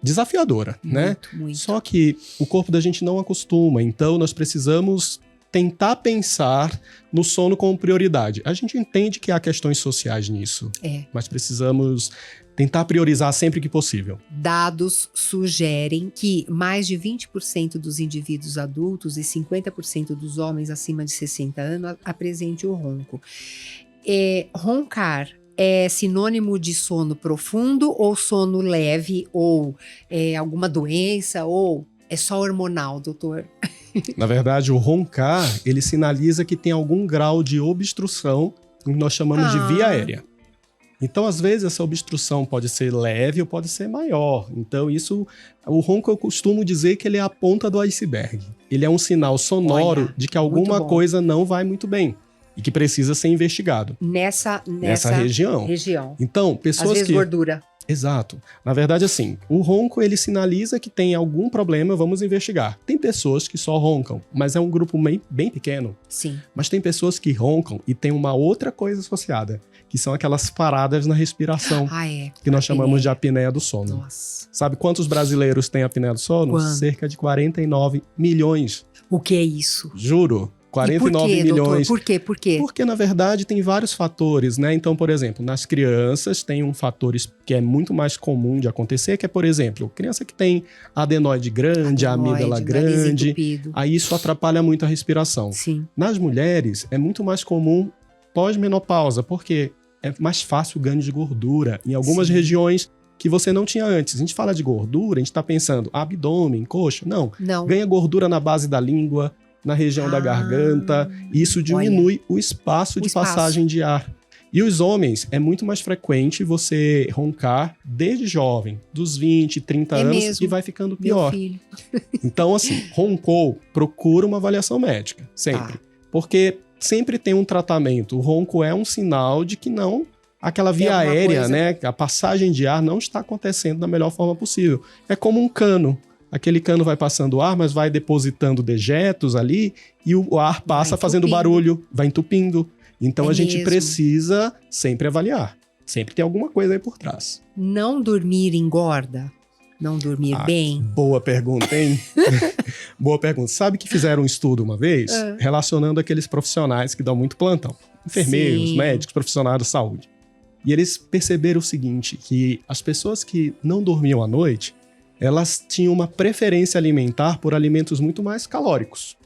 desafiadora, né? Muito. Só que o corpo da gente não acostuma, então nós precisamos tentar pensar no sono como prioridade. A gente entende que há questões sociais nisso, mas precisamos tentar priorizar sempre que possível. Dados sugerem que mais de 20% dos indivíduos adultos e 50% dos homens acima de 60 anos apresentam o ronco. Roncar é sinônimo de sono profundo ou sono leve ou alguma doença ou é só hormonal, doutor? Na verdade, o roncar, ele sinaliza que tem algum grau de obstrução, que nós chamamos de via aérea. Então, às vezes, essa obstrução pode ser leve ou pode ser maior. Então, o ronco eu costumo dizer que ele é a ponta do iceberg. Ele é um sinal sonoro Olha, de que alguma muito bom. coisa não vai muito bem e que precisa ser investigado Nessa região. Então, Às pessoas vezes que... gordura. Exato. Na verdade, assim, o ronco, ele sinaliza que tem algum problema, vamos investigar. Tem pessoas que só roncam, mas é um grupo bem pequeno. Sim. Mas tem pessoas que roncam e tem uma outra coisa associada, que são aquelas paradas na respiração, que nós chamamos de apneia do sono. Nossa. Sabe quantos brasileiros têm apneia do sono? Quanto? Cerca de 49 milhões. O que é isso? Juro. 49 e por quê, milhões. Doutor? Por quê? Porque, na verdade, tem vários fatores, né? Então, por exemplo, nas crianças tem um fator que é muito mais comum de acontecer, que é, por exemplo, criança que tem adenoide grande, amígdala grande, aí isso atrapalha muito a respiração. Sim. Nas mulheres, é muito mais comum pós-menopausa, porque é mais fácil o ganho de gordura em algumas regiões que você não tinha antes. A gente fala de gordura, a gente tá pensando abdômen, coxa. Não. Ganha gordura na base da língua, na região da garganta, e isso diminui o espaço de passagem de ar. E os homens, é muito mais frequente você roncar desde jovem, dos 20, 30 anos, mesmo. e vai ficando pior. Meu filho. Então, assim, roncou, procura uma avaliação médica, sempre. Porque sempre tem um tratamento. O ronco é um sinal de que não... Aquela via aérea, coisa... né? A passagem de ar não está acontecendo da melhor forma possível. É como um cano. Aquele cano vai passando ar, mas vai depositando dejetos ali e o ar passa fazendo barulho, vai entupindo. Então a gente precisa sempre avaliar. Sempre tem alguma coisa aí por trás. Não dormir engorda? Não dormir bem? Boa pergunta, hein? Boa pergunta. Sabe que fizeram um estudo uma vez relacionando aqueles profissionais que dão muito plantão? Enfermeiros, médicos, profissionais da saúde. E eles perceberam o seguinte, que as pessoas que não dormiam à noite, elas tinham uma preferência alimentar por alimentos muito mais calóricos.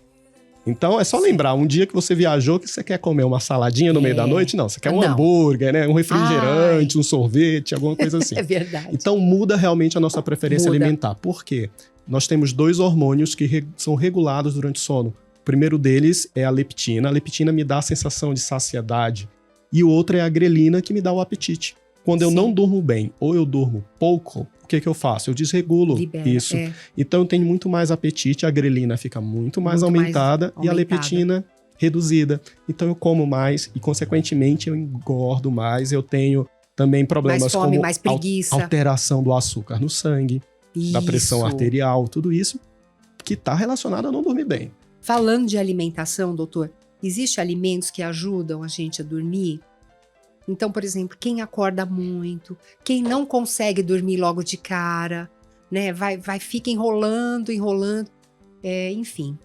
Então, é só lembrar, um dia que você viajou, que você quer comer uma saladinha no meio da noite? Não, você quer um hambúrguer, né? Um refrigerante, um sorvete, alguma coisa assim. É verdade. Então, muda realmente a nossa preferência alimentar. Por quê? Nós temos 2 hormônios que são regulados durante o sono. O primeiro deles é a leptina. A leptina me dá a sensação de saciedade. E o outro é a grelina, que me dá o apetite. Quando eu não durmo bem ou eu durmo pouco, o que eu faço? Eu desregulo isso. Então eu tenho muito mais apetite, a grelina fica muito mais aumentada e a leptina reduzida. Então eu como mais e, consequentemente, eu engordo mais. Eu tenho também problemas mais fome, como mais preguiça, alteração do açúcar no sangue, da pressão arterial, tudo isso que está relacionado a não dormir bem. Falando de alimentação, doutor, existem alimentos que ajudam a gente a dormir? Então, por exemplo, quem acorda muito, quem não consegue dormir logo de cara, né? Fica enrolando. Enfim,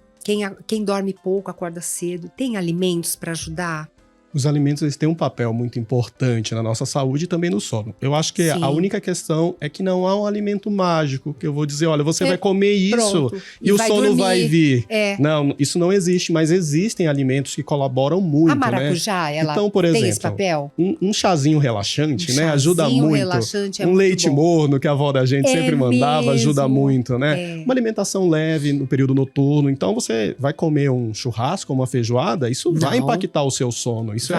quem dorme pouco, acorda cedo. Tem alimentos para ajudar? Os alimentos, eles têm um papel muito importante na nossa saúde e também no sono. Eu acho que a única questão é que não há um alimento mágico que eu vou dizer, olha, você vai comer isso e o sono vai vir. Não, isso não existe, mas existem alimentos que colaboram muito, a maracujá, né? Ela então, por exemplo, tem esse papel? Um chazinho relaxante, né? Ajuda muito. Relaxante um leite morno, que a avó da gente sempre mandava, ajuda muito, né? Uma alimentação leve no período noturno. Então, você vai comer um churrasco, uma feijoada, isso vai impactar o seu sono. Isso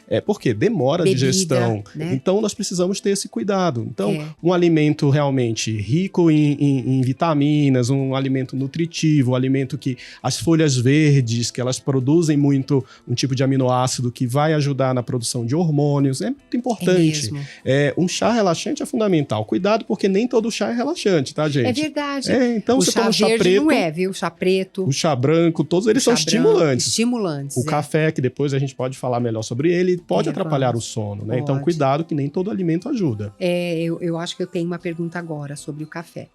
é porque demora a digestão. Né? Então, nós precisamos ter esse cuidado. Então, um alimento realmente rico em vitaminas, um alimento nutritivo, um alimento que as folhas verdes, que elas produzem muito um tipo de aminoácido que vai ajudar na produção de hormônios, é muito importante. Um chá relaxante é fundamental. Cuidado, porque nem todo chá é relaxante, tá, gente? É verdade. Então, o você chá toma chá verde preto, não é, viu? O chá preto. O chá branco, todos eles são estimulantes. Estimulantes. O café, que depois a gente pode falar melhor sobre ele, pode atrapalhar o sono, né? Então, cuidado, que nem todo alimento ajuda. Eu acho que eu tenho uma pergunta agora sobre o café.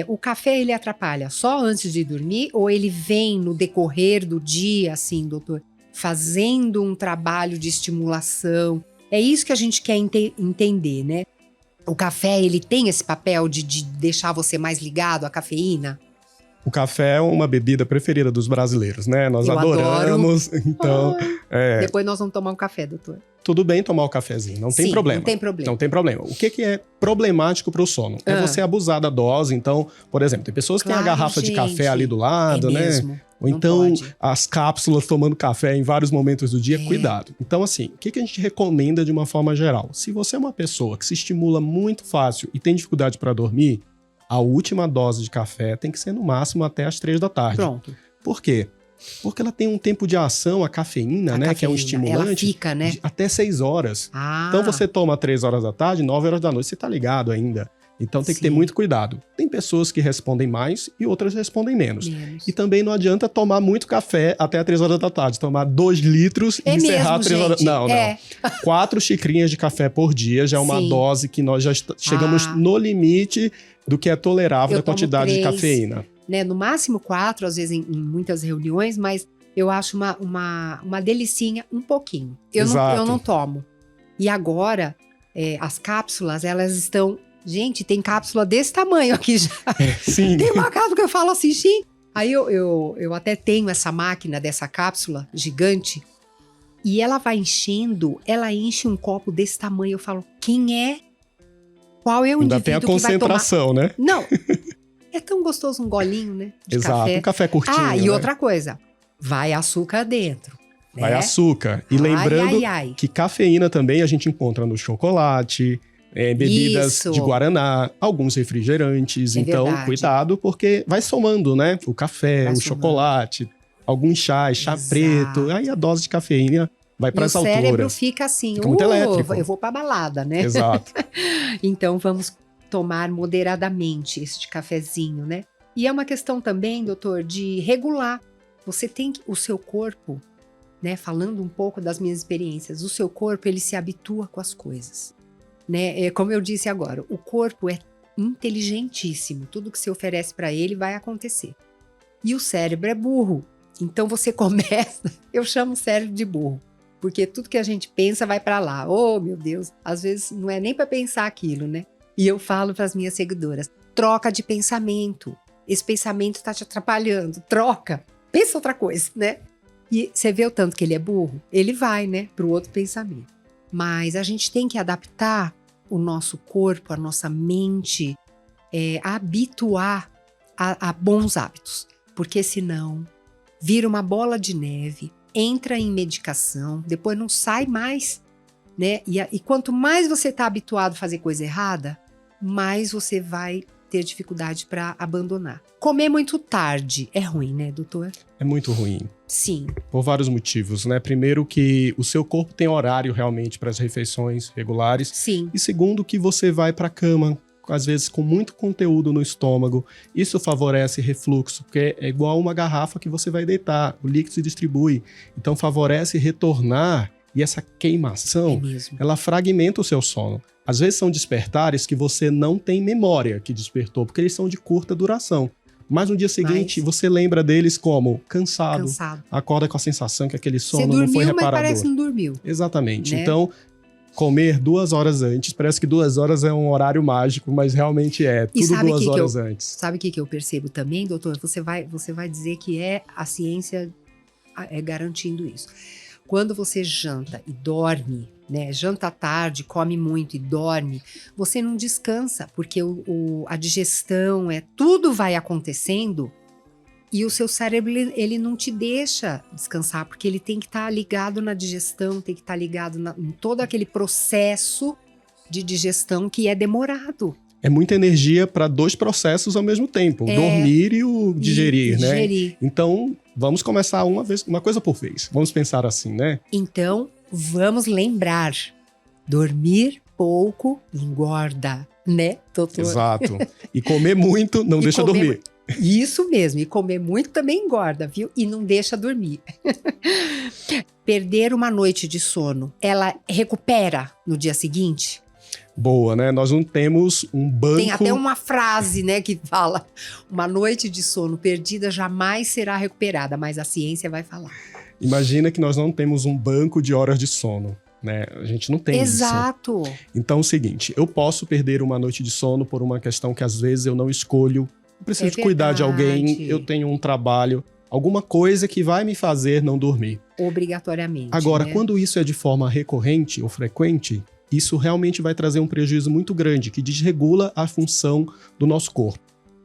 O café, ele atrapalha só antes de dormir ou ele vem no decorrer do dia, assim, doutor, fazendo um trabalho de estimulação? É isso que a gente quer entender, né? O café, ele tem esse papel de deixar você mais ligado à cafeína? O café é uma bebida preferida dos brasileiros, né? Nós adoramos. Adoro. Então, Depois nós vamos tomar um café, doutor. Tudo bem tomar o cafezinho, não tem problema. Não tem problema. Não tem problema. O que é problemático para o sono? É você abusar da dose. Então, por exemplo, tem pessoas que têm a garrafa de café ali do lado, né? Mesmo. Ou então as cápsulas tomando café em vários momentos do dia, cuidado. Então, assim, o que a gente recomenda de uma forma geral? Se você é uma pessoa que se estimula muito fácil e tem dificuldade para dormir, a última dose de café tem que ser no máximo até as 3 da tarde. Pronto. Por quê? Porque ela tem um tempo de ação, a cafeína, né? Que é um estimulante. Ela fica, né? Até 6 horas. Então você toma 3 horas da tarde, 9 horas da noite, você tá ligado ainda. Então tem que ter muito cuidado. Tem pessoas que respondem mais e outras respondem menos. E também não adianta tomar muito café até as 3 horas da tarde. Tomar 2 litros e encerrar 3 horas. Não. 4 xicrinhas de café por dia já é uma dose que nós já chegamos no limite do que é tolerável da quantidade de cafeína. Né? No máximo 4, às vezes em muitas reuniões, mas eu acho uma delicinha um pouquinho. Eu não tomo. E agora, as cápsulas, elas estão... Gente, tem cápsula desse tamanho aqui já. Sim. Tem uma cápsula que eu falo assim, sim. Aí eu até tenho essa máquina dessa cápsula gigante e ela vai enchendo, ela enche um copo desse tamanho. Eu falo, quem é? Qual é o ainda indivíduo tem a concentração, né? Não. É tão gostoso um golinho, né? Exato, café. Um café curtinho. E outra coisa, vai açúcar dentro. Né? Vai açúcar. E lembrando que cafeína também a gente encontra no chocolate, bebidas de guaraná, alguns refrigerantes. Então, cuidado, porque vai somando, né? O café, chocolate, alguns chás, chá preto. Aí a dose de cafeína vai para as alturas. O cérebro fica assim, fica muito elétrico. Eu vou pra balada, né? Exato. Então, vamos tomar moderadamente esse cafezinho, né? E é uma questão também, doutor, de regular. Você tem o seu corpo, né? Falando um pouco das minhas experiências, o seu corpo, ele se habitua com as coisas, né? Como eu disse agora, o corpo é inteligentíssimo. Tudo que você oferece para ele vai acontecer. E o cérebro é burro. Então, você começa... Eu chamo o cérebro de burro. Porque tudo que a gente pensa vai para lá. Oh, meu Deus! Às vezes não é nem para pensar aquilo, né? E eu falo para as minhas seguidoras, troca de pensamento. Esse pensamento está te atrapalhando. Troca. Pensa outra coisa, né? E você vê o tanto que ele é burro? Ele vai, né, para o outro pensamento. Mas a gente tem que adaptar o nosso corpo, a nossa mente, a habituar a bons hábitos. Porque senão vira uma bola de neve, entra em medicação, depois não sai mais, né? E quanto mais você está habituado a fazer coisa errada, mais você vai ter dificuldade para abandonar. Comer muito tarde é ruim, né, doutor? É muito ruim. Sim. Por vários motivos, né? Primeiro que o seu corpo tem horário realmente para as refeições regulares. Sim. E segundo que você vai para a cama, às vezes com muito conteúdo no estômago. Isso favorece refluxo, porque é igual uma garrafa que você vai deitar, o líquido se distribui. Então favorece retornar, e essa queimação, ela fragmenta o seu sono. Às vezes são despertares que você não tem memória que despertou, porque eles são de curta duração. Mas no dia seguinte, você lembra deles como cansado. Acorda com a sensação que aquele sono não foi reparador. Mas parece que não dormiu. Exatamente. Né? Então, comer 2 horas antes, parece que 2 horas é um horário mágico, mas realmente é tudo 2 horas antes. Sabe o que eu percebo também, doutor? Você vai dizer que a ciência garantindo isso. Quando você janta e dorme, né? Janta tarde, come muito e dorme, você não descansa, porque a digestão, tudo vai acontecendo e o seu cérebro ele não te deixa descansar, porque ele tem que estar ligado na digestão, tem que estar ligado em todo aquele processo de digestão que é demorado. É muita energia para 2 processos ao mesmo tempo, o dormir e o digerir, né? Então, vamos começar uma coisa por vez. Vamos pensar assim, né? Então, vamos lembrar, dormir pouco engorda, né, doutor? Exato. E comer muito não deixa dormir. Isso mesmo, e comer muito também engorda, viu? E não deixa dormir. Perder uma noite de sono, ela recupera no dia seguinte? Boa, né? Nós não temos um banco... Tem até uma frase, né, que fala: uma noite de sono perdida jamais será recuperada, mas a ciência vai falar. Imagina que nós não temos um banco de horas de sono, né? A gente não tem isso. Exato. Então é o seguinte, eu posso perder uma noite de sono por uma questão que às vezes eu não escolho. Eu preciso de cuidar de alguém, eu tenho um trabalho, alguma coisa que vai me fazer não dormir. Obrigatoriamente. Agora, né? quando isso é de forma recorrente ou frequente, isso realmente vai trazer um prejuízo muito grande, que desregula a função do nosso corpo.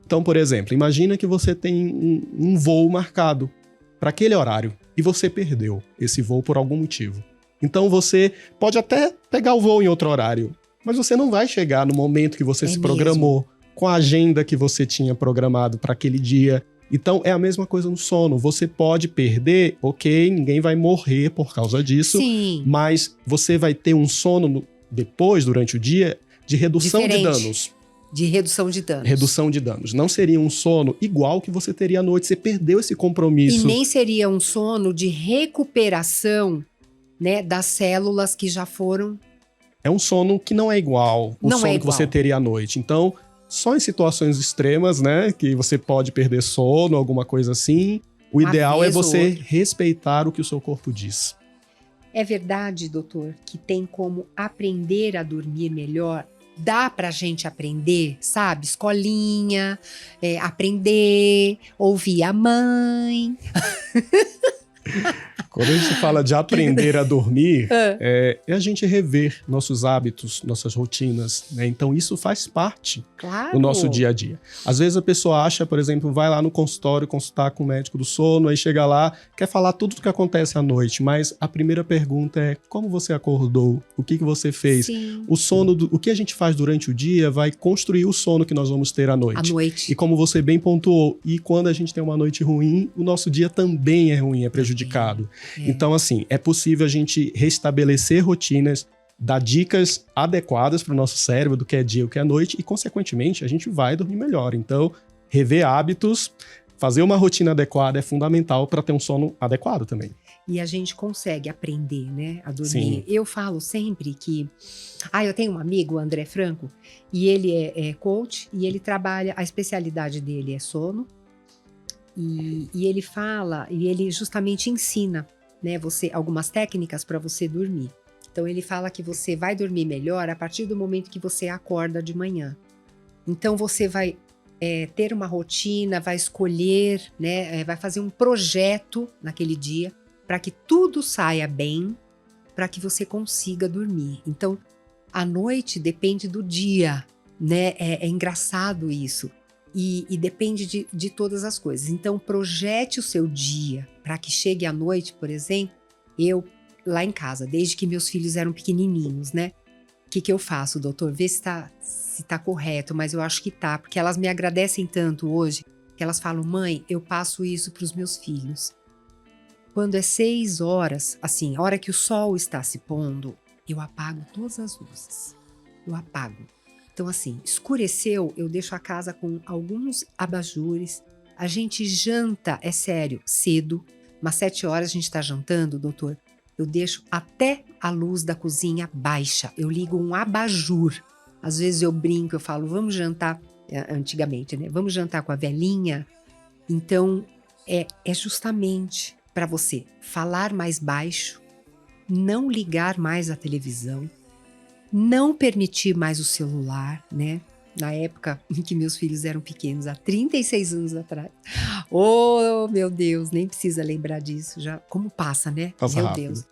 Então, por exemplo, imagina que você tem um voo marcado para aquele horário e você perdeu esse voo por algum motivo. Então você pode até pegar o voo em outro horário, mas você não vai chegar no momento que você se programou, com a agenda que você tinha programado para aquele dia. Então é a mesma coisa no sono. Você pode perder, ok, ninguém vai morrer por causa disso, Sim. mas você vai ter um sono depois, durante o dia, de redução de danos. De redução de danos. Redução de danos. Não seria um sono igual que você teria à noite. Você perdeu esse compromisso. E nem seria um sono de recuperação, né, das células que já foram... É um sono que não é igual o sono que você teria à noite. Então, só em situações extremas, né, que você pode perder sono, alguma coisa assim. O ideal é você respeitar o que o seu corpo diz. É verdade, doutor, que tem como aprender a dormir melhor? Dá pra gente aprender, sabe? Escolinha, aprender, ouvir a mãe. Quando a gente fala de aprender a dormir, é a gente rever nossos hábitos, nossas rotinas, né? Então isso faz parte do nosso dia a dia. Às vezes a pessoa acha, por exemplo, vai lá no consultório consultar com o médico do sono, aí chega lá, quer falar tudo o que acontece à noite, mas a primeira pergunta é: como você acordou? O que você fez? Sim. O sono, o que a gente faz durante o dia vai construir o sono que nós vamos ter à noite. E como você bem pontuou, e quando a gente tem uma noite ruim, o nosso dia também é ruim, é prejudicado. Então, assim, é possível a gente restabelecer rotinas, dar dicas adequadas para o nosso cérebro do que é dia e o que é noite, e, consequentemente, a gente vai dormir melhor. Então, rever hábitos, fazer uma rotina adequada é fundamental para ter um sono adequado também. E a gente consegue aprender, né, a dormir. Sim. Eu falo sempre que... eu tenho um amigo, o André Franco, e ele é coach, e ele trabalha... A especialidade dele é sono, e ele fala, e ele justamente ensina, né, algumas técnicas para você dormir. Então ele fala que você vai dormir melhor a partir do momento que você acorda de manhã. Então você vai ter uma rotina, vai escolher, né? Vai fazer um projeto naquele dia para que tudo saia bem, para que você consiga dormir. Então, a noite depende do dia, né? É engraçado isso. E depende de todas as coisas. Então, projete o seu dia para que chegue à noite, por exemplo. Eu, lá em casa, desde que meus filhos eram pequenininhos, né? O que eu faço, doutor? Vê se tá correto, mas eu acho que tá. Porque elas me agradecem tanto hoje, que elas falam, mãe, eu passo isso para os meus filhos. Quando é 6 horas, assim, a hora que o sol está se pondo, eu apago todas as luzes. Eu apago. Então, assim, escureceu, eu deixo a casa com alguns abajures. A gente janta, é sério, cedo. Umas 7 horas a gente tá jantando, doutor. Eu deixo até a luz da cozinha baixa. Eu ligo um abajur. Às vezes eu brinco, eu falo, vamos jantar, antigamente, né? Vamos jantar com a velhinha. Então, é justamente para você falar mais baixo, não ligar mais a televisão, não permitir mais o celular, né? Na época em que meus filhos eram pequenos, há 36 anos atrás. Oh, meu Deus, nem precisa lembrar disso. Já, como passa, né? Passa meu rápido. Deus.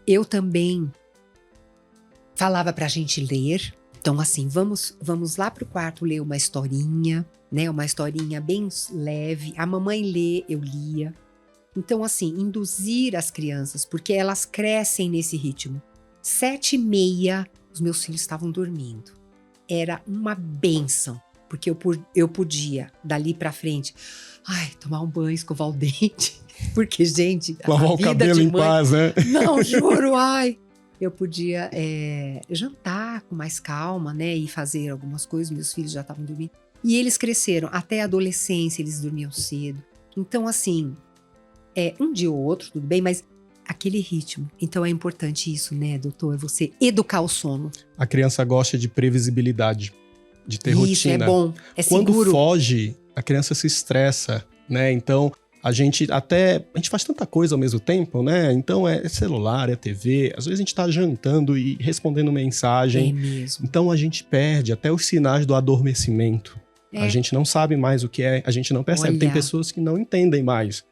Eu também falava pra gente ler. Então, assim, vamos lá pro quarto ler uma historinha, né? Uma historinha bem leve. A mamãe lê, eu lia. Então, assim, induzir as crianças, porque elas crescem nesse ritmo. 7h30, os meus filhos estavam dormindo. Era uma bênção, porque eu podia, dali pra frente, tomar um banho, escovar o dente. Porque, gente, lavar a o vida cabelo de em mãe, paz, né? não, juro, eu podia jantar com mais calma, né? E fazer algumas coisas, meus filhos já estavam dormindo. E eles cresceram, até a adolescência eles dormiam cedo. Então, assim, um dia ou outro, tudo bem, mas aquele ritmo. Então é importante isso, né, doutor? Você educar o sono. A criança gosta de previsibilidade, de ter rotina. Isso, é bom, é Quando seguro. foge, a criança se estressa, né? Então, a gente faz tanta coisa ao mesmo tempo, né? Então, é celular, é TV. Às vezes a gente tá jantando e respondendo mensagem. É mesmo. Então, a gente perde até os sinais do adormecimento. A gente não sabe mais o que é, a gente não percebe. Olha. Tem pessoas que não entendem mais.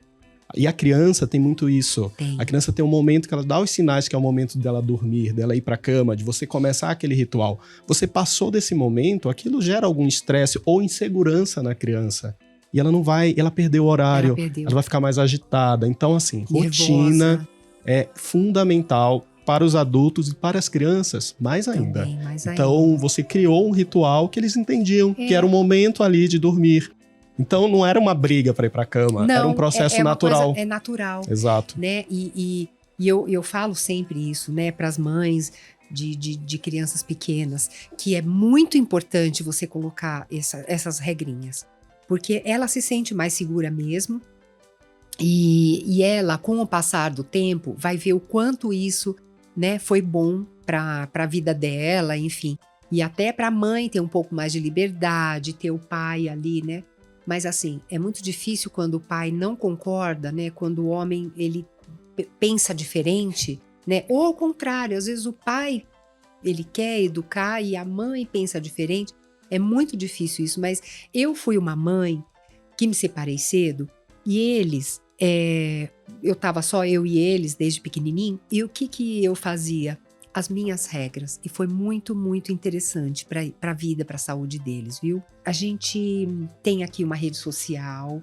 E a criança tem muito isso. Tem. A criança tem um momento que ela dá os sinais que é o momento dela dormir, dela ir pra cama, de você começar aquele ritual. Você passou desse momento, aquilo gera algum estresse ou insegurança na criança. E ela não vai, ela perdeu o horário, ela vai ficar mais agitada. Então, assim, rotina é fundamental para os adultos e para as crianças, mais ainda. Também, mais então, ainda. você criou um ritual que eles entendiam, que era o momento ali de dormir. Então, não era uma briga para ir para a cama, não, era um processo natural. É natural. Exato. Né? E eu falo sempre isso, né, para as mães de crianças pequenas, que é muito importante você colocar essas regrinhas, porque ela se sente mais segura mesmo, e ela, com o passar do tempo, vai ver o quanto isso, né, foi bom para a vida dela, enfim. E até para a mãe ter um pouco mais de liberdade, ter o pai ali, né? Mas assim, é muito difícil quando o pai não concorda, né? Quando o homem, ele pensa diferente, né? Ou ao contrário, às vezes o pai, ele quer educar e a mãe pensa diferente. É muito difícil isso, mas eu fui uma mãe que me separei cedo e eles, eu tava só eu e eles desde pequenininho, e o que eu fazia? As minhas regras, e foi muito, muito interessante para a vida, para a saúde deles, viu? A gente tem aqui uma rede social,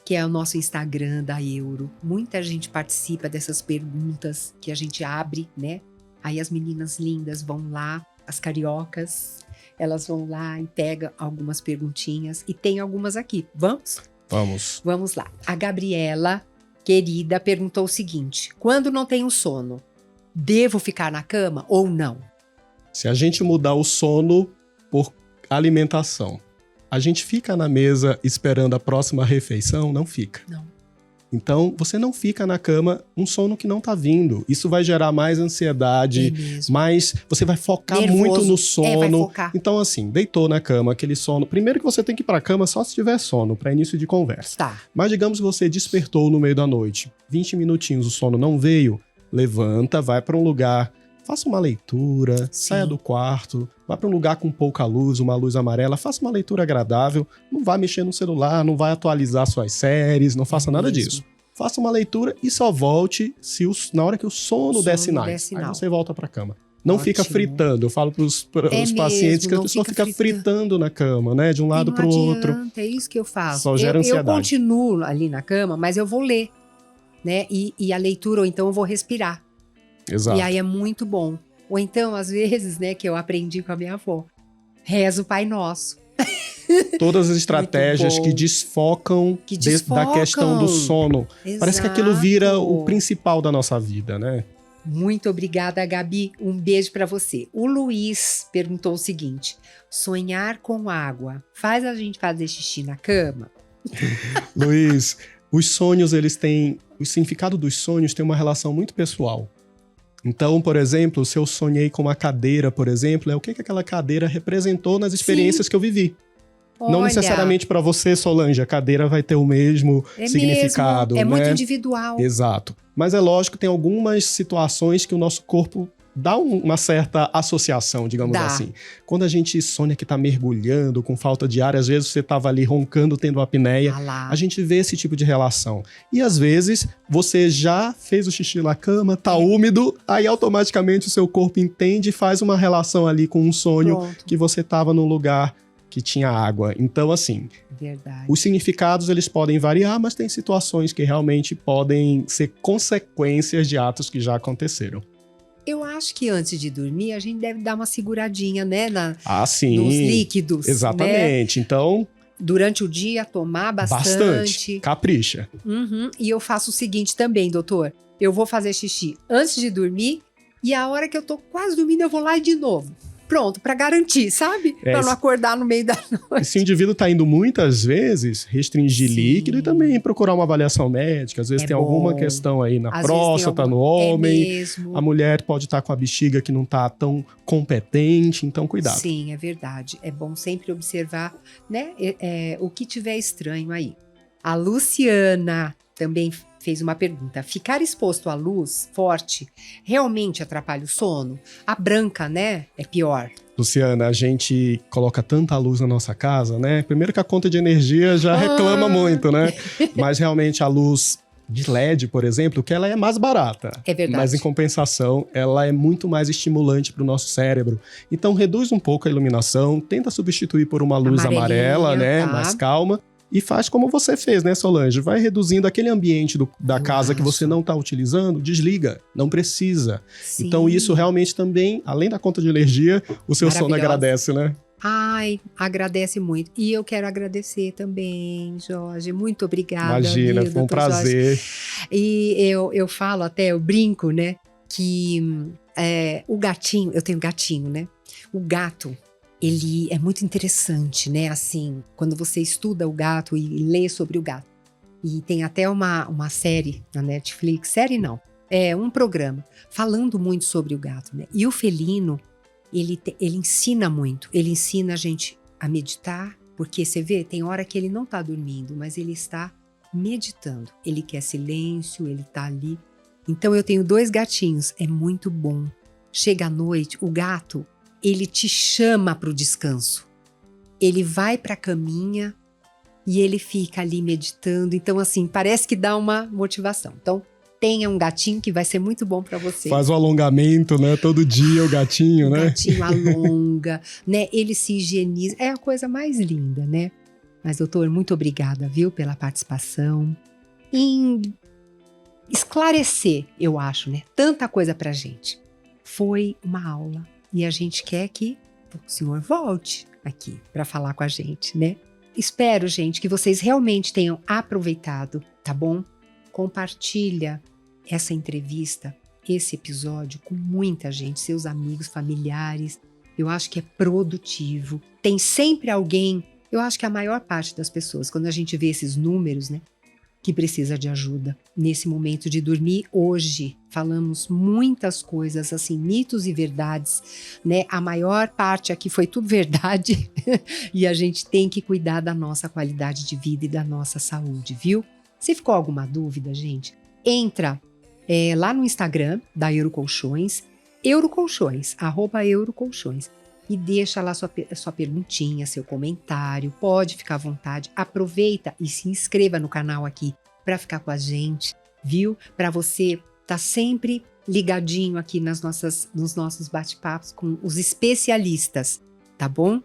que é o nosso Instagram da Euro. Muita gente participa dessas perguntas que a gente abre, né? Aí as meninas lindas vão lá, as cariocas, elas vão lá e pegam algumas perguntinhas, e tem algumas aqui. Vamos? Vamos. Vamos lá. A Gabriela, querida, perguntou o seguinte: quando não tenho sono, devo ficar na cama ou não? Se a gente mudar o sono por alimentação, a gente fica na mesa esperando a próxima refeição? Não fica. Não. Então, você não fica na cama um sono que não tá vindo. Isso vai gerar mais ansiedade, mais... Você vai focar nervoso. Muito no sono. Vai focar. Então, assim, deitou na cama, aquele sono... Primeiro que você tem que ir pra cama só se tiver sono, para início de conversa. Tá. Mas digamos que você despertou no meio da noite. 20 minutinhos, o sono não veio. Levanta, vai para um lugar faça uma leitura, Sim. saia do quarto, vá para um lugar com pouca luz, uma luz amarela, faça uma leitura agradável, não vá mexer no celular, não vai atualizar suas séries, não faça nada mesmo. disso. Faça uma leitura e só volte na hora que o sono der der sinais. sinal. Aí você volta para a cama. Não fica Ótimo. fritando. Eu falo para os mesmo, pacientes que a não pessoa fica fica fritando na cama, né? De um E lado não para o outro. adianta, é isso que eu faço. Só gera eu ansiedade. continuo ali na cama, mas eu vou ler, né? E a leitura, ou então eu vou respirar. Exato. E aí é muito bom. Ou então, às vezes, né, que eu aprendi com a minha avó, rezo o Pai Nosso. Todas as estratégias bom. que desfocam, da questão do sono. Parece que aquilo vira o principal da nossa vida, né? Muito obrigada, Gabi. Um beijo para você. O Luiz perguntou o seguinte: sonhar com água faz a gente fazer xixi na cama? Luiz, os sonhos, eles têm... O significado dos sonhos tem uma relação muito pessoal. Então, por exemplo, se eu sonhei com uma cadeira, por exemplo, é o que aquela cadeira representou nas experiências que eu vivi. Não Olha, necessariamente para você, Solange, a cadeira vai ter o mesmo significado. É né? muito individual. Exato. Mas é lógico que tem algumas situações que o nosso corpo dá uma certa associação, digamos assim. Quando a gente sonha que tá mergulhando com falta de ar, às vezes você tava ali roncando, tendo apneia, a gente vê esse tipo de relação. E às vezes você já fez o xixi na cama, tá úmido, aí automaticamente o seu corpo entende e faz uma relação ali com um sonho que você tava num lugar que tinha água. Então, assim, Verdade. Os significados eles podem variar, mas tem situações que realmente podem ser consequências de atos que já aconteceram. Eu acho que antes de dormir, a gente deve dar uma seguradinha, né? Sim. Nos líquidos. Exatamente. Né? Então, durante o dia, tomar bastante. Capricha. E eu faço o seguinte também, doutor. Eu vou fazer xixi antes de dormir e a hora que eu tô quase dormindo, eu vou lá de novo. Pronto, pra garantir, sabe? Pra não acordar no meio da noite. Se o indivíduo tá indo muitas vezes, restringir líquido e também procurar uma avaliação médica. Às vezes tem alguma questão aí na próstata, no homem. Mesmo. A mulher pode estar com a bexiga que não tá tão competente, então cuidado. Sim, é verdade. É bom sempre observar, né, o que tiver estranho aí. A Luciana também fez uma pergunta. Ficar exposto à luz forte realmente atrapalha o sono? A branca, né, é pior. Luciana, a gente coloca tanta luz na nossa casa, né? Primeiro que a conta de energia já reclama muito, né? Mas realmente a luz de LED, por exemplo, que ela é mais barata. É verdade. Mas em compensação, ela é muito mais estimulante para o nosso cérebro. Então reduz um pouco a iluminação, tenta substituir por uma luz amarela, né? Mais calma. E faz como você fez, né, Solange? Vai reduzindo aquele ambiente da casa que você não está utilizando, desliga, não precisa. Sim. Então isso realmente também, além da conta de energia, o seu sono agradece, né? Ai, agradece muito. E eu quero agradecer também, Jorge. Muito obrigada. Imagina, foi um prazer. Jorge. E eu falo até, eu brinco, né, que o gatinho, eu tenho gatinho, né? O gato, ele é muito interessante, né? Assim, quando você estuda o gato e lê sobre o gato. E tem até uma série na Netflix, série não, um programa falando muito sobre o gato, né? E o felino, ele ensina muito, ele ensina a gente a meditar, porque você vê, tem hora que ele não tá dormindo, mas ele está meditando. Ele quer silêncio, ele tá ali. Então eu tenho 2 gatinhos, é muito bom. Chega à noite, o gato, ele te chama para o descanso. Ele vai para a caminha e ele fica ali meditando. Então, assim, parece que dá uma motivação. Então, tenha um gatinho que vai ser muito bom para você. Faz o alongamento, né? Todo dia o gatinho, né? O gatinho alonga, né? Ele se higieniza. É a coisa mais linda, né? Mas, doutor, muito obrigada, viu, pela participação. Em esclarecer, eu acho, né? Tanta coisa pra gente. Foi uma aula. E a gente quer que o senhor volte aqui para falar com a gente, né? Espero, gente, que vocês realmente tenham aproveitado, tá bom? Compartilha essa entrevista, esse episódio com muita gente, seus amigos, familiares. Eu acho que é produtivo. Tem sempre alguém, eu acho que a maior parte das pessoas, quando a gente vê esses números, né? Que precisa de ajuda nesse momento de dormir. Hoje falamos muitas coisas, assim, mitos e verdades, né? A maior parte aqui foi tudo verdade e a gente tem que cuidar da nossa qualidade de vida e da nossa saúde, viu? Se ficou alguma dúvida, gente, entra lá no Instagram da Eurocolchões Eurocolchões, @eurocolchões. E deixa lá sua perguntinha, seu comentário, pode ficar à vontade. Aproveita e se inscreva no canal aqui para ficar com a gente, viu? Para você estar sempre ligadinho aqui nos nossos bate-papos com os especialistas, tá bom?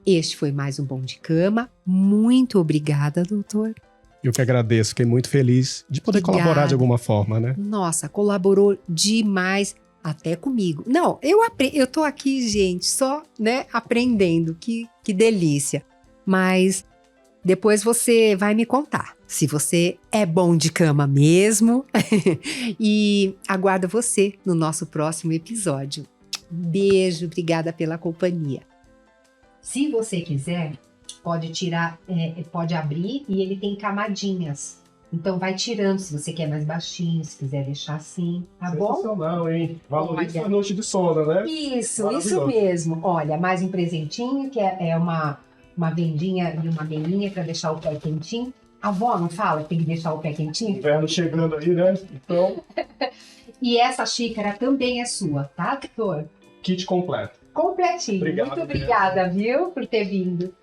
Este foi mais um Bom de Cama. Muito obrigada, doutor. Eu que agradeço, fiquei muito feliz de poder colaborar de alguma forma, né? Nossa, colaborou demais, até comigo. Não, eu tô aqui, gente, só, né, aprendendo, que delícia. Mas depois você vai me contar se você é bom de cama mesmo. E aguardo você no nosso próximo episódio. Beijo, obrigada pela companhia. Se você quiser, pode tirar, pode abrir e ele tem camadinhas. Então vai tirando se você quer mais baixinho, se quiser deixar assim, tá bom? Sensacional, hein? Valoriza a noite de sono, né? Isso mesmo. Olha, mais um presentinho, que é uma vendinha e uma meinha para deixar o pé quentinho. A avó não fala que tem que deixar o pé quentinho? Inverno chegando aí, né? Então... E essa xícara também é sua, tá, doutor? Kit completo. Completinho. Obrigado, muito obrigada, viu, por ter vindo.